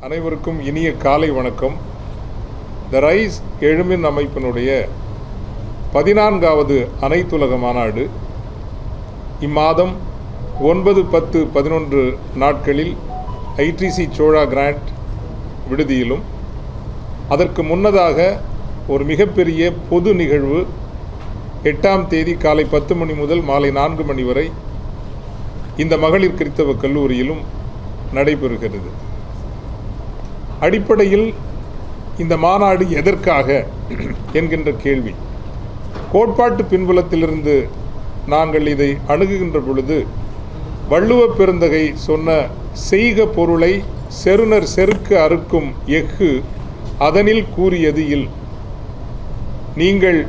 அனைவருக்கும் இனிய காலை வணக்கம். த ரைஸ் எழுமின் அமைப்பினுடைய 14வது அனைத்துலக மாநாடு இம்மாதம் 9, 10, 11 நாட்களில் ஐடிசி சோழா கிராண்ட் விடுதியிலும், அதற்கு முன்னதாக ஒரு மிகப்பெரிய பொது நிகழ்வு 8ஆம் தேதி காலை 10 மணி முதல் மாலை 4 மணி வரை இந்த மகளிர் கிறித்தவ கல்லூரியிலும் நடைபெறுகிறது. அடிப்படையில் இந்த மாநாடு எதற்காக என்கின்ற கேள்வி கோட்பாட்டு பின்புலத்திலிருந்து நாங்கள் இதை அணுகுகின்ற பொழுது, வள்ளுவ பெருந்தகை சொன்ன செய்க பொருளை செருணர் செருக்கு அறுக்கும் எஃகு அதனில் கூறியது இல். நீங்கள்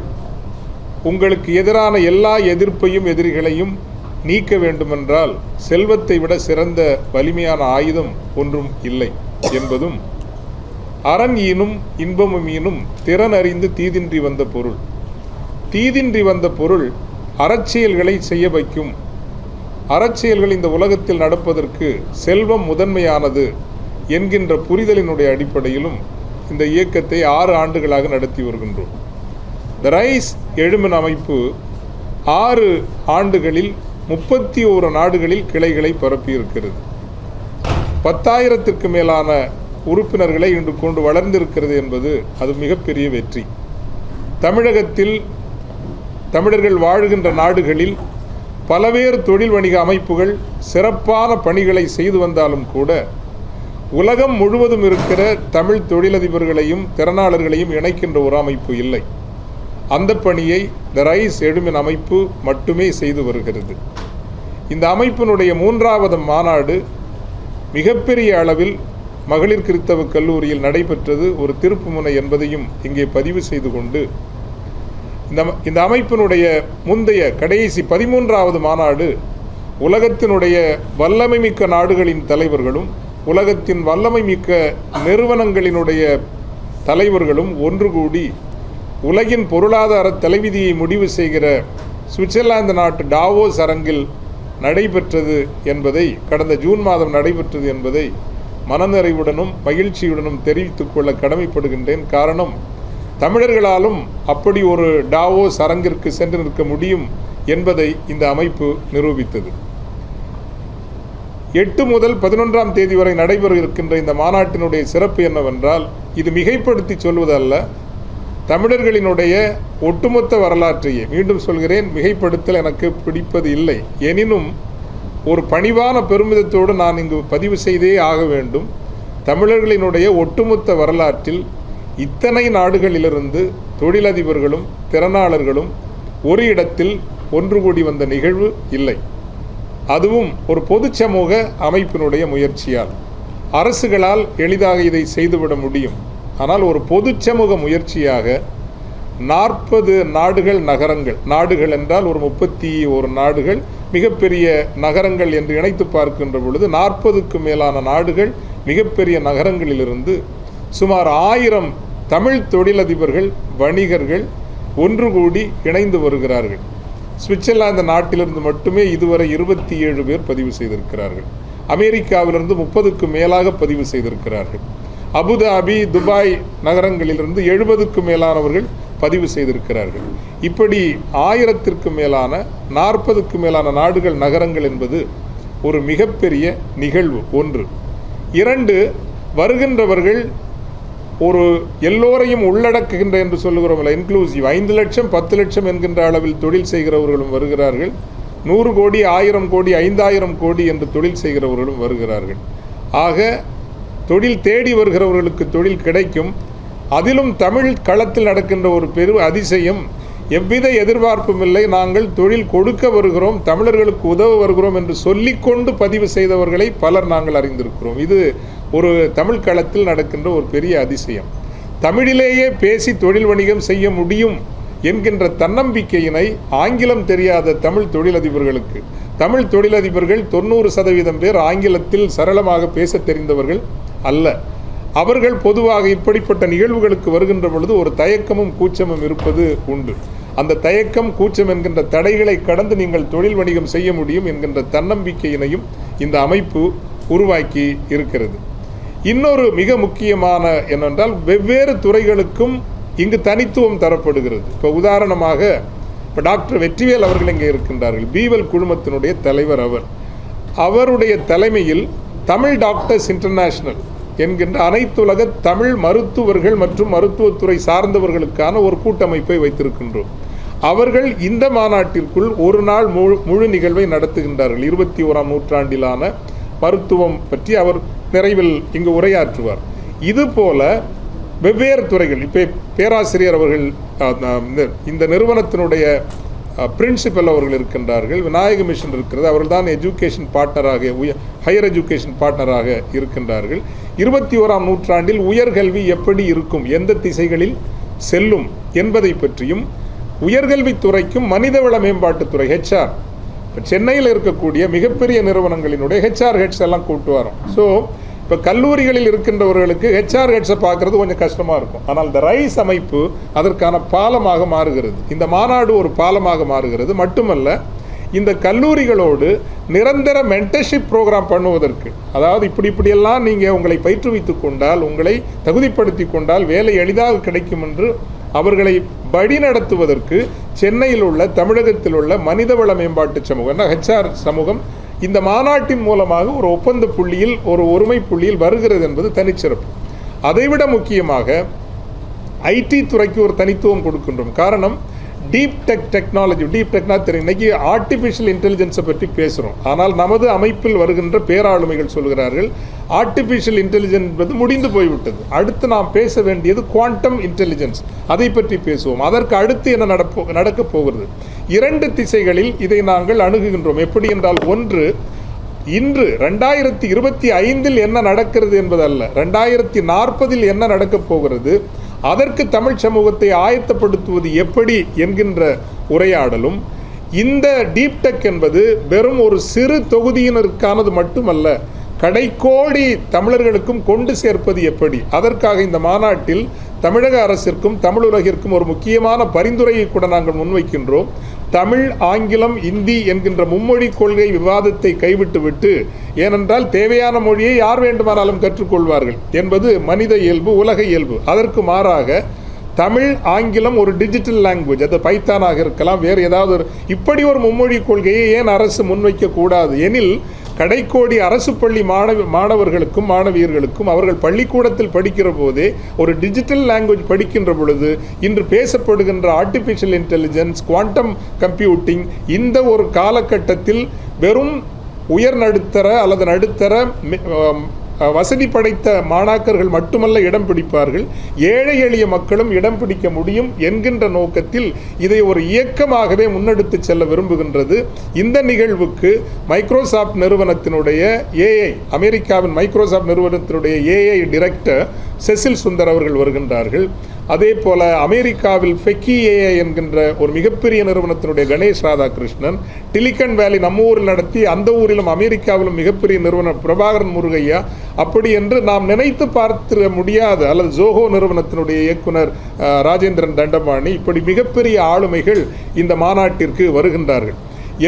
உங்களுக்கு எதிரான எல்லா எதிர்ப்பையும் எதிரிகளையும் நீக்க வேண்டுமென்றால் செல்வத்தை விட சிறந்த வலிமையான ஆயுதம் ஒன்றும் இல்லை என்பதும், அரண் ஈனும் இன்பமும் ஈனும் திறன் அறிந்து தீதின்றி வந்த பொருள். தீதின்றி வந்த பொருள் அறச்செயல்களை செய்ய வைக்கும். அறச்செயல்கள் இந்த உலகத்தில் நடப்பதற்கு செல்வம் முதன்மையானது என்கின்ற புரிதலினுடைய அடிப்படையிலும் இந்த இயக்கத்தை 6 ஆண்டுகளாக நடத்தி வருகின்றோம். த ரைஸ் எழுமின் அமைப்பு 6 ஆண்டுகளில் 31 நாடுகளில் கிளைகளை பரப்பியிருக்கிறது. 10,000த்திற்கு மேலான உறுப்பினர்களை இன்று கொண்டு வளர்ந்திருக்கிறது என்பது அது மிகப்பெரிய வெற்றி. தமிழகத்தில் தமிழர்கள் வாழ்கின்ற நாடுகளில் பல்வேறு தொழில் வணிக அமைப்புகள் சிறப்பான பணிகளை செய்து வந்தாலும் கூட, உலகம் முழுவதும் இருக்கிற தமிழ் தொழிலதிபர்களையும் திறனாளர்களையும் இணைக்கின்ற ஒரு அமைப்பு இல்லை. அந்த பணியை த ரைஸ் எழுமின் அமைப்பு மட்டுமே செய்து வருகிறது. இந்த அமைப்பினுடைய 3வது மாநாடு மிகப்பெரிய அளவில் மகளிர் கிறித்தவ கல்லூரியில் நடைபெற்றது ஒரு திருப்புமுனை என்பதையும் இங்கே பதிவு செய்து கொண்டு, இந்த அமைப்பினுடைய முந்தைய கடைசி 13வது மாநாடு உலகத்தினுடைய வல்லமை மிக்க நாடுகளின் தலைவர்களும் உலகத்தின் வல்லமை மிக்க நிறுவனங்களினுடைய தலைவர்களும் ஒன்று கூடி உலகின் பொருளாதார தலைவிதியை முடிவு செய்கிற சுவிட்சர்லாந்து நாட்டு டாவோஸ் அரங்கில் நடைபெற்றது என்பதை, கடந்த ஜூன் மாதம் நடைபெற்றது என்பதை மனநிறைவுடனும் மகிழ்ச்சியுடனும் தெரிவித்துக் கொள்ள கடமைப்படுகின்றேன். காரணம், தமிழர்களாலும் அப்படி ஒரு டாவோஸ் அரங்கிற்கு சென்று நிற்க முடியும் என்பதை இந்த அமைப்பு நிரூபித்தது. 8 முதல் 11ஆம் தேதி வரை நடைபெற இருக்கின்ற இந்த மாநாட்டினுடைய சிறப்பு என்னவென்றால், இது மிகைப்படுத்தி சொல்வதல்ல, தமிழர்களினுடைய ஒட்டுமொத்த வரலாற்றையே, மீண்டும் சொல்கிறேன், மிகைப்படுத்தல் எனக்கு பிடிப்பது இல்லை. எனினும் ஒரு பணிவான பெருமிதத்தோடு நான் இங்கு பதிவு செய்தே ஆக வேண்டும். தமிழர்களினுடைய ஒட்டுமொத்த வரலாற்றில் இத்தனை நாடுகளிலிருந்து தொழிலதிபர்களும் திறனாளர்களும் ஒரு இடத்தில் ஒன்று கூடி வந்த நிகழ்வு இல்லை. அதுவும் ஒரு பொது சமூக அமைப்பினுடைய முயற்சியால். அரசுகளால் எளிதாக இதை செய்துவிட முடியும். ஆனால் ஒரு பொது சமூக முயற்சியாக 40 நாடுகள், நகரங்கள், நாடுகள் என்றால் ஒரு 31 நாடுகள், மிகப்பெரிய நகரங்கள் என்று இணைத்து பார்க்கின்ற பொழுது 40க்கு மேலான நாடுகள், மிகப்பெரிய நகரங்களிலிருந்து சுமார் 1000 தமிழ் தொழிலதிபர்கள், வணிகர்கள் ஒன்று கூடி இணைந்து வருகிறார்கள். சுவிட்சர்லாந்து நாட்டிலிருந்து மட்டுமே இதுவரை 27 பேர் பதிவு செய்திருக்கிறார்கள். அமெரிக்காவிலிருந்து 30க்கு மேலாக பதிவு செய்திருக்கிறார்கள். அபுதாபி, துபாய் நகரங்களிலிருந்து 70க்கு மேலானவர்கள் பதிவு செய்திருக்கிறார்கள். இப்படி 1000த்திற்கு மேலான 40க்கு மேலான நாடுகள், நகரங்கள் என்பது ஒரு மிகப்பெரிய நிகழ்வு. 1. 2, வருகின்றவர்கள் ஒரு எல்லோரையும் உள்ளடக்குகின்ற என்று சொல்லுகிறோம்ல, இன்க்ளூசிவ், 5 லட்சம் 10 லட்சம் என்கின்ற அளவில் தொழில் செய்கிறவர்களும் வருகிறார்கள். 100 கோடி 1000 கோடி 5000 கோடி என்று தொழில் செய்கிறவர்களும் வருகிறார்கள். ஆக தொழில் தேடி வருகிறவர்களுக்கு தொழில் கிடைக்கும். அதிலும் தமிழ் களத்தில் நடக்கின்ற ஒரு பெரும் அதிசயம், எவ்வித எதிர்பார்ப்பும் இல்லை, நாங்கள் தொழில் கொடுக்க வருகிறோம், தமிழர்களுக்கு உதவ வருகிறோம் என்று சொல்லிக்கொண்டு பதிவு செய்தவர்களை பலர் நாங்கள் அறிந்திருக்கிறோம். இது ஒரு தமிழ் களத்தில் நடக்கின்ற ஒரு பெரிய அதிசயம். தமிழிலேயே பேசி தொழில் வணிகம் செய்ய முடியும் என்கின்ற தன்னம்பிக்கையினை ஆங்கிலம் தெரியாத தமிழ் தொழிலதிபர்களுக்கு, தமிழ் தொழிலதிபர்கள் 90% பேர் ஆங்கிலத்தில் சரளமாக பேச தெரிந்தவர்கள் அல்ல. அவர்கள் பொதுவாக இப்படிப்பட்ட நிகழ்வுகளுக்கு வருகின்ற பொழுது ஒரு தயக்கமும் கூச்சமும் இருப்பது உண்டு. அந்த தயக்கம், கூச்சம் என்கின்ற தடைகளை கடந்து நீங்கள் தொழில் வணிகம் செய்ய முடியும் என்கின்ற தன்னம்பிக்கையினையும் இந்த அமைப்பு உருவாக்கி இருக்கிறது. இன்னொரு மிக முக்கியமான என்னவென்றால் வெவ்வேறு துறைகளுக்கும் இங்கு தனித்துவம் தரப்படுகிறது. இப்போ உதாரணமாக இப்போ டாக்டர் வெற்றிவேல் அவர்கள் இங்கே இருக்கின்றார்கள். பீவல் குழுமத்தினுடைய தலைவர் அவருடைய தலைமையில் தமிழ் டாக்டர்ஸ் இன்டர்நேஷனல் என்கின்ற அனைத்துலக தமிழ் மருத்துவர்கள் மற்றும் மருத்துவத்துறை சார்ந்தவர்களுக்கான ஒரு கூட்டமைப்பை வைத்திருக்கின்றோம். அவர்கள் இந்த மாநாட்டிற்குள் ஒரு நாள் முழு நிகழ்வை நடத்துகின்றார்கள். 21ஆம் நூற்றாண்டிலான மருத்துவம் பற்றி அவர் நிறைவில் இங்கு உரையாற்றுவார். இதுபோல வெவ்வேறு துறைகள், இப்போ பேராசிரியர் அவர்கள் இந்த நிறுவனத்தினுடைய பிரின்சிபல் அவர்கள் இருக்கின்றார்கள், விநாயக மிஷன் இருக்கிறது, அவர்கள் தான் எஜுகேஷன் பார்ட்னராக ஹையர் எஜுகேஷன் பார்ட்னராக இருக்கின்றார்கள். 21ஆம் நூற்றாண்டில் உயர்கல்வி எப்படி இருக்கும், எந்த திசைகளில் செல்லும் என்பதை பற்றியும், உயர்கல்வித்துறைக்கும் மனிதவள மேம்பாட்டுத்துறை ஹெச்ஆர், இப்போ சென்னையில் இருக்கக்கூடிய மிகப்பெரிய நிறுவனங்களினுடைய ஹெச்ஆர் ஹெட்ஸ் எல்லாம் கூட்டு வரோம். ஸோ இப்போ கல்லூரிகளில் இருக்கின்றவர்களுக்கு ஹெச்ஆர் ஹெட்ஸை பார்க்குறது கொஞ்சம் கஷ்டமாக இருக்கும். ஆனால் இந்த ரைஸ் அமைப்பு அதற்கான பாலமாக மாறுகிறது. இந்த மாநாடு ஒரு பாலமாக மாறுகிறது. மட்டுமல்ல, இந்த கல்லூரிகளோடு நிரந்தர மென்டர்ஷிப் ப்ரோக்ராம் பண்ணுவதற்கு, அதாவது இப்படியெல்லாம் நீங்கள் உங்களை பயிற்றுவித்து கொண்டால், உங்களை தகுதிப்படுத்தி கொண்டால் வேலை எளிதாக கிடைக்கும் என்று அவர்களை வழி நடத்துவதற்கு சென்னையில் உள்ள, தமிழகத்தில் உள்ள மனிதவள மேம்பாட்டு சமூகம், ஹெச்ஆர் சமூகம் இந்த மாநாட்டின் மூலமாக ஒரு ஒப்பந்த புள்ளியில், ஒரு ஒருமை புள்ளியில் வருகிறது என்பது தனிச்சிறப்பு. அதைவிட முக்கியமாக ஐடி துறைக்கு ஒரு தனித்துவம் கொடுக்கின்றோம். காரணம், டீப் டெக்னாலஜி தெரியும். இன்னைக்கு ஆர்டிஃபிஷியல் இன்டெலிஜென்ஸை பற்றி பேசுகிறோம். ஆனால் நமது அமைப்பில் வருகின்ற பேராளுமைகள் சொல்கிறார்கள் ஆர்டிஃபிஷியல் இன்டெலிஜென்ஸ் என்பது முடிந்து போய்விட்டது, அடுத்து நாம் பேச வேண்டியது குவாண்டம் இன்டெலிஜென்ஸ், அதை பற்றி பேசுவோம். அதற்கு அடுத்து என்ன நடக்கப் போகிறது? 2 திசைகளில் இதை நாங்கள் அணுகுகின்றோம். எப்படி என்றால், ஒன்று, இன்று 2025 என்ன நடக்கிறது என்பதல்ல, 2040 என்ன நடக்கப் போகிறது, அதற்கு தமிழ் சமூகத்தை ஆயத்தப்படுத்துவது எப்படி என்கின்ற உரையாடலும். இந்த டீப் டெக் என்பது வெறும் ஒரு சிறு தொகுதியினருக்கானது மட்டுமல்ல, கடைக்கோடி தமிழர்களுக்கும் கொண்டு சேர்ப்பது எப்படி. அதற்காக இந்த மாநாட்டில் தமிழக அரசிற்கும் தமிழுலகிற்கும் ஒரு முக்கியமான பரிந்துரையை கூட நாங்கள் முன்வைக்கின்றோம். தமிழ், ஆங்கிலம், இந்தி என்கின்ற மும்மொழி கொள்கை விவாதத்தை கைவிட்டுவிட்டு, ஏனென்றால் தேவையான மொழியை யார் வேண்டுமானாலும் கற்றுக்கொள்வார்கள் என்பது மனித இயல்பு, உலக இயல்பு. அதற்கு மாறாக தமிழ், ஆங்கிலம் ஒரு டிஜிட்டல் லாங்குவேஜ், அது பைத்தானாக இருக்கலாம், வேறு ஏதாவது இப்படி ஒரு மும்மொழி கொள்கையை ஏன் அரசு முன்வைக்கக்கூடாது எனில், கடைக்கோடி அரசு பள்ளி மாணவர்களுக்கும் மாணவியர்களுக்கும் அவர்கள் பள்ளிக்கூடத்தில் படிக்கிற போதே ஒரு டிஜிட்டல் லாங்குவேஜ் படிக்கின்ற பொழுது இன்று பேசப்படுகின்ற ஆர்டிஃபிஷியல் இன்டெலிஜென்ஸ், குவாண்டம் கம்ப்யூட்டிங் இந்த ஒரு காலகட்டத்தில் வெறும் உயர் நடுத்தர அல்லது நடுத்தர வசதி படைத்த மாணாக்கர்கள் மட்டுமல்ல இடம் பிடிப்பார்கள், ஏழை எளிய மக்களும் இடம் பிடிக்க முடியும் என்கின்ற நோக்கத்தில் இதை ஒரு இயக்கமாகவே முன்னெடுத்து செல்ல விரும்புகின்றது. இந்த நிகழ்வுக்கு மைக்ரோசாஃப்ட் நிறுவனத்தினுடைய அமெரிக்காவின் மைக்ரோசாஃப்ட் நிறுவனத்தினுடைய ஏஐ டைரக்டர் செசில் சுந்தர் அவர்கள் வருகின்றார்கள். அதே போல அமெரிக்காவில் ஃபெக்கி ஏஐ என்கின்ற ஒரு மிகப்பெரிய நிறுவனத்தினுடைய கணேஷ் ராதாகிருஷ்ணன், டிலிகன் வேலி நம்ம ஊரில் நடத்தி அந்த ஊரிலும் அமெரிக்காவிலும் மிகப்பெரிய நிறுவனம் பிரபாகரன் முருகையா, அப்படி என்று நாம் நினைத்து பார்த்திட முடியாத, அல்லது ஜோஹோ நிறுவனத்தினுடைய இயக்குனர் ராஜேந்திரன் தண்டபாணி, இப்படி மிகப்பெரிய ஆளுமைகள் இந்த மாநாட்டிற்கு வருகின்றார்கள்.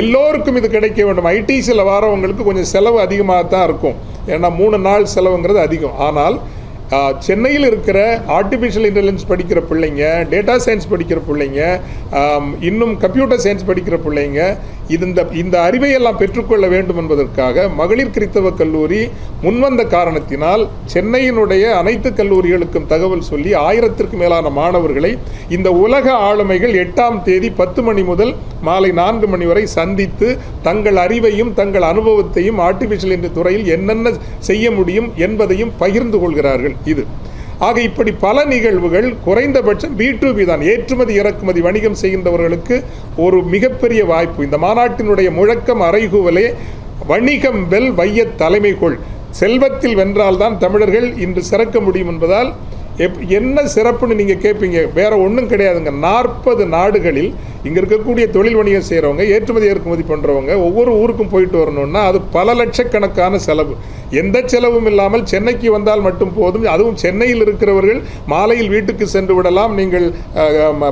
எல்லோருக்கும் இது கிடைக்க வேண்டும். ஐடிசியில் வரவங்களுக்கு கொஞ்சம் செலவு அதிகமாக தான் இருக்கும், ஏன்னா 3 நாள் செலவுங்கிறது அதிகம். ஆனால் சென்னையில் இருக்கிற ஆர்டிஃபிஷியல் இன்டெலிஜென்ஸ் படிக்கிற பிள்ளைங்க, டேட்டா சயின்ஸ் படிக்கிற பிள்ளைங்க, இன்னும் கம்ப்யூட்டர் சயின்ஸ் படிக்கிற பிள்ளைங்க இந்த அறிவையெல்லாம் பெற்றுக்கொள்ள வேண்டும் என்பதற்காக மகளிர் கிறித்தவ கல்லூரி முன்வந்த காரணத்தினால் சென்னையினுடைய அனைத்து கல்லூரிகளுக்கும் தகவல் சொல்லி 1000க்கும் மேலான மாணவர்களை இந்த உலக ஆளுமைகள் 8ஆம் தேதி 10 மணி முதல் மாலை 4 மணி வரை சந்தித்து தங்கள் அறிவையும் தங்கள் அனுபவத்தையும் ஆர்டிஃபிஷியல் என்ற துறையில் என்னென்ன செய்ய முடியும் என்பதையும் பகிர்ந்து கொள்கிறார்கள். இது ஆக இப்படி பல நிகழ்வுகள், குறைந்தபட்சம் B2B தான், ஏற்றுமதி இறக்குமதி வணிகம் செய்கின்றவர்களுக்கு ஒரு மிகப்பெரிய வாய்ப்பு. இந்த மாநாட்டினுடைய முழக்கம் அறைகூவலே வணிகம் வெல் வைய தலைமைகொள், செல்வத்தில் வென்றால்தான் தமிழர்கள் இன்று சிறக்க முடியும் என்பதால் என்ன சிறப்புன்னு நீங்கள் கேட்பீங்க. வேற ஒன்றும் கிடையாதுங்க. 40 நாடுகளில் இங்கே இருக்கக்கூடிய தொழில் வணிகம் செய்கிறவங்க, ஏற்றுமதி இறக்குமதி பண்ணுறவங்க ஒவ்வொரு ஊருக்கும் போயிட்டு வரணும்னா அது பல லட்சக்கணக்கான செலவு. எந்த செலவும் இல்லாமல் சென்னைக்கு வந்தால் மட்டும் போதும். அதுவும் சென்னையில் இருக்கிறவர்கள் மாலையில் வீட்டுக்கு சென்று விடலாம். நீங்கள்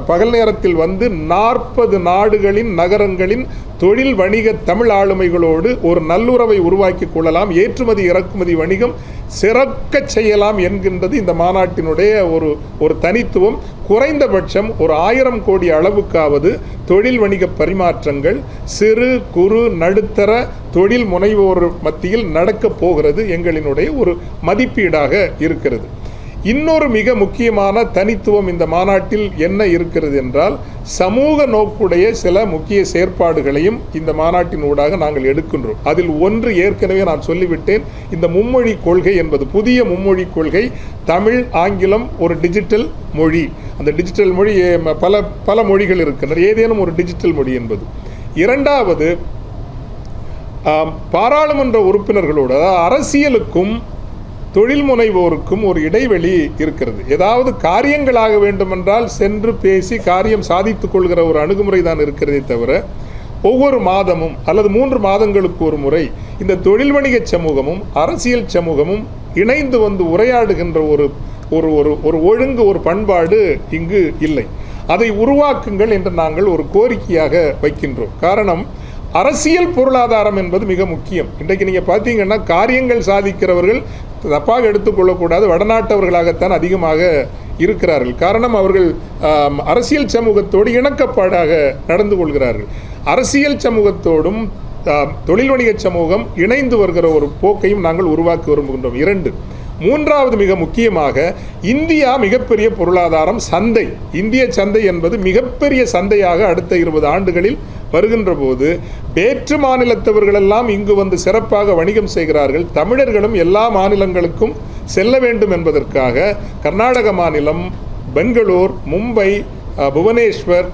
பகல் நேரத்தில் வந்து 40 நாடுகளின் நகரங்களின் தொழில் வணிக தமிழ் ஆளுமைகளோடு ஒரு நல்லுறவை உருவாக்கி கொள்ளலாம், ஏற்றுமதி இறக்குமதி வணிகம் சிறக்கச் செய்யலாம் என்கின்றது இந்த மாநாட்டினுடைய ஒரு தனித்துவம். குறைந்தபட்சம் ஒரு 1000 கோடி அளவுக்காவது தொழில் வணிக பரிமாற்றங்கள் சிறு குறு நடுத்தர தொழில் முனைவோர் மத்தியில் நடக்கப் போகிறது எங்களினுடைய ஒரு மதிப்பீடாக இருக்கிறது. இன்னொரு மிக முக்கியமான தனித்துவம் இந்த மாநாட்டில் என்ன இருக்கிறது என்றால், சமூக நோக்குடைய சில முக்கிய செயற்பாடுகளையும் இந்த மாநாட்டின் ஊடாக நாங்கள் எடுக்கின்றோம். அதில் ஒன்று ஏற்கனவே நான் சொல்லிவிட்டேன், இந்த மும்மொழி கொள்கை என்பது புதிய மும்மொழி கொள்கை. தமிழ் ஆங்கிலம் ஒரு டிஜிட்டல் மொழி, அந்த டிஜிட்டல் மொழி பல மொழிகள் இருக்கின்றன, ஏதேனும் ஒரு டிஜிட்டல் மொழி என்பது. இரண்டாவது, பாராளுமன்ற உறுப்பினர்களோடு, அதாவது அரசியலுக்கும் தொழில் முனைவோருக்கும் ஒரு இடைவெளி இருக்கிறது. ஏதாவது காரியங்களாக வேண்டுமென்றால் சென்று பேசி காரியம் சாதித்துக் கொள்கிற ஒரு அணுகுமுறை தான் இருக்கிறதே தவிர, ஒவ்வொரு மாதமும் அல்லது 3 மாதங்களுக்கு ஒரு முறை இந்த தொழில் வணிக சமூகமும் அரசியல் சமூகமும் இணைந்து வந்து உரையாடுகின்ற ஒரு ஒழுங்கு, ஒரு பண்பாடு இங்கு இல்லை. அதை உருவாக்குங்கள் என்று நாங்கள் ஒரு கோரிக்கையாக வைக்கின்றோம். காரணம், அரசியல் பொருளாதாரம் என்பது மிக முக்கியம். இன்றைக்கு நீங்கள் பார்த்தீங்கன்னா காரியங்கள் சாதிக்கிறவர்கள் தப்பாக எடுத்துக்கொள்ளக்கூடாது, வடநாட்டவர்களாகத்தான் அதிகமாக இருக்கிறார்கள். காரணம், அவர்கள் அரசியல் சமூகத்தோடு இணக்கப்பாடாக நடந்து கொள்கிறார்கள். அரசியல் சமூகத்தோடும் தொழில் வணிக சமூகம் இணைந்து வருகிற ஒரு போக்கையும் நாங்கள் உருவாக்கி விரும்புகின்றோம். 2, மூன்றாவது மிக முக்கியமாக, இந்தியா மிகப்பெரிய பொருளாதாரம், சந்தை. இந்திய சந்தை என்பது மிகப்பெரிய சந்தையாக அடுத்த 20 ஆண்டுகளில் வருகின்ற போது வேற்று மாநிலத்தவர்களெல்லாம் இங்கு வந்து சிறப்பாக வணிகம் செய்கிறார்கள். தமிழர்களும் எல்லா மாநிலங்களுக்கும் செல்ல வேண்டும் என்பதற்காக கர்நாடக மாநிலம், பெங்களூர், மும்பை, புவனேஸ்வர்,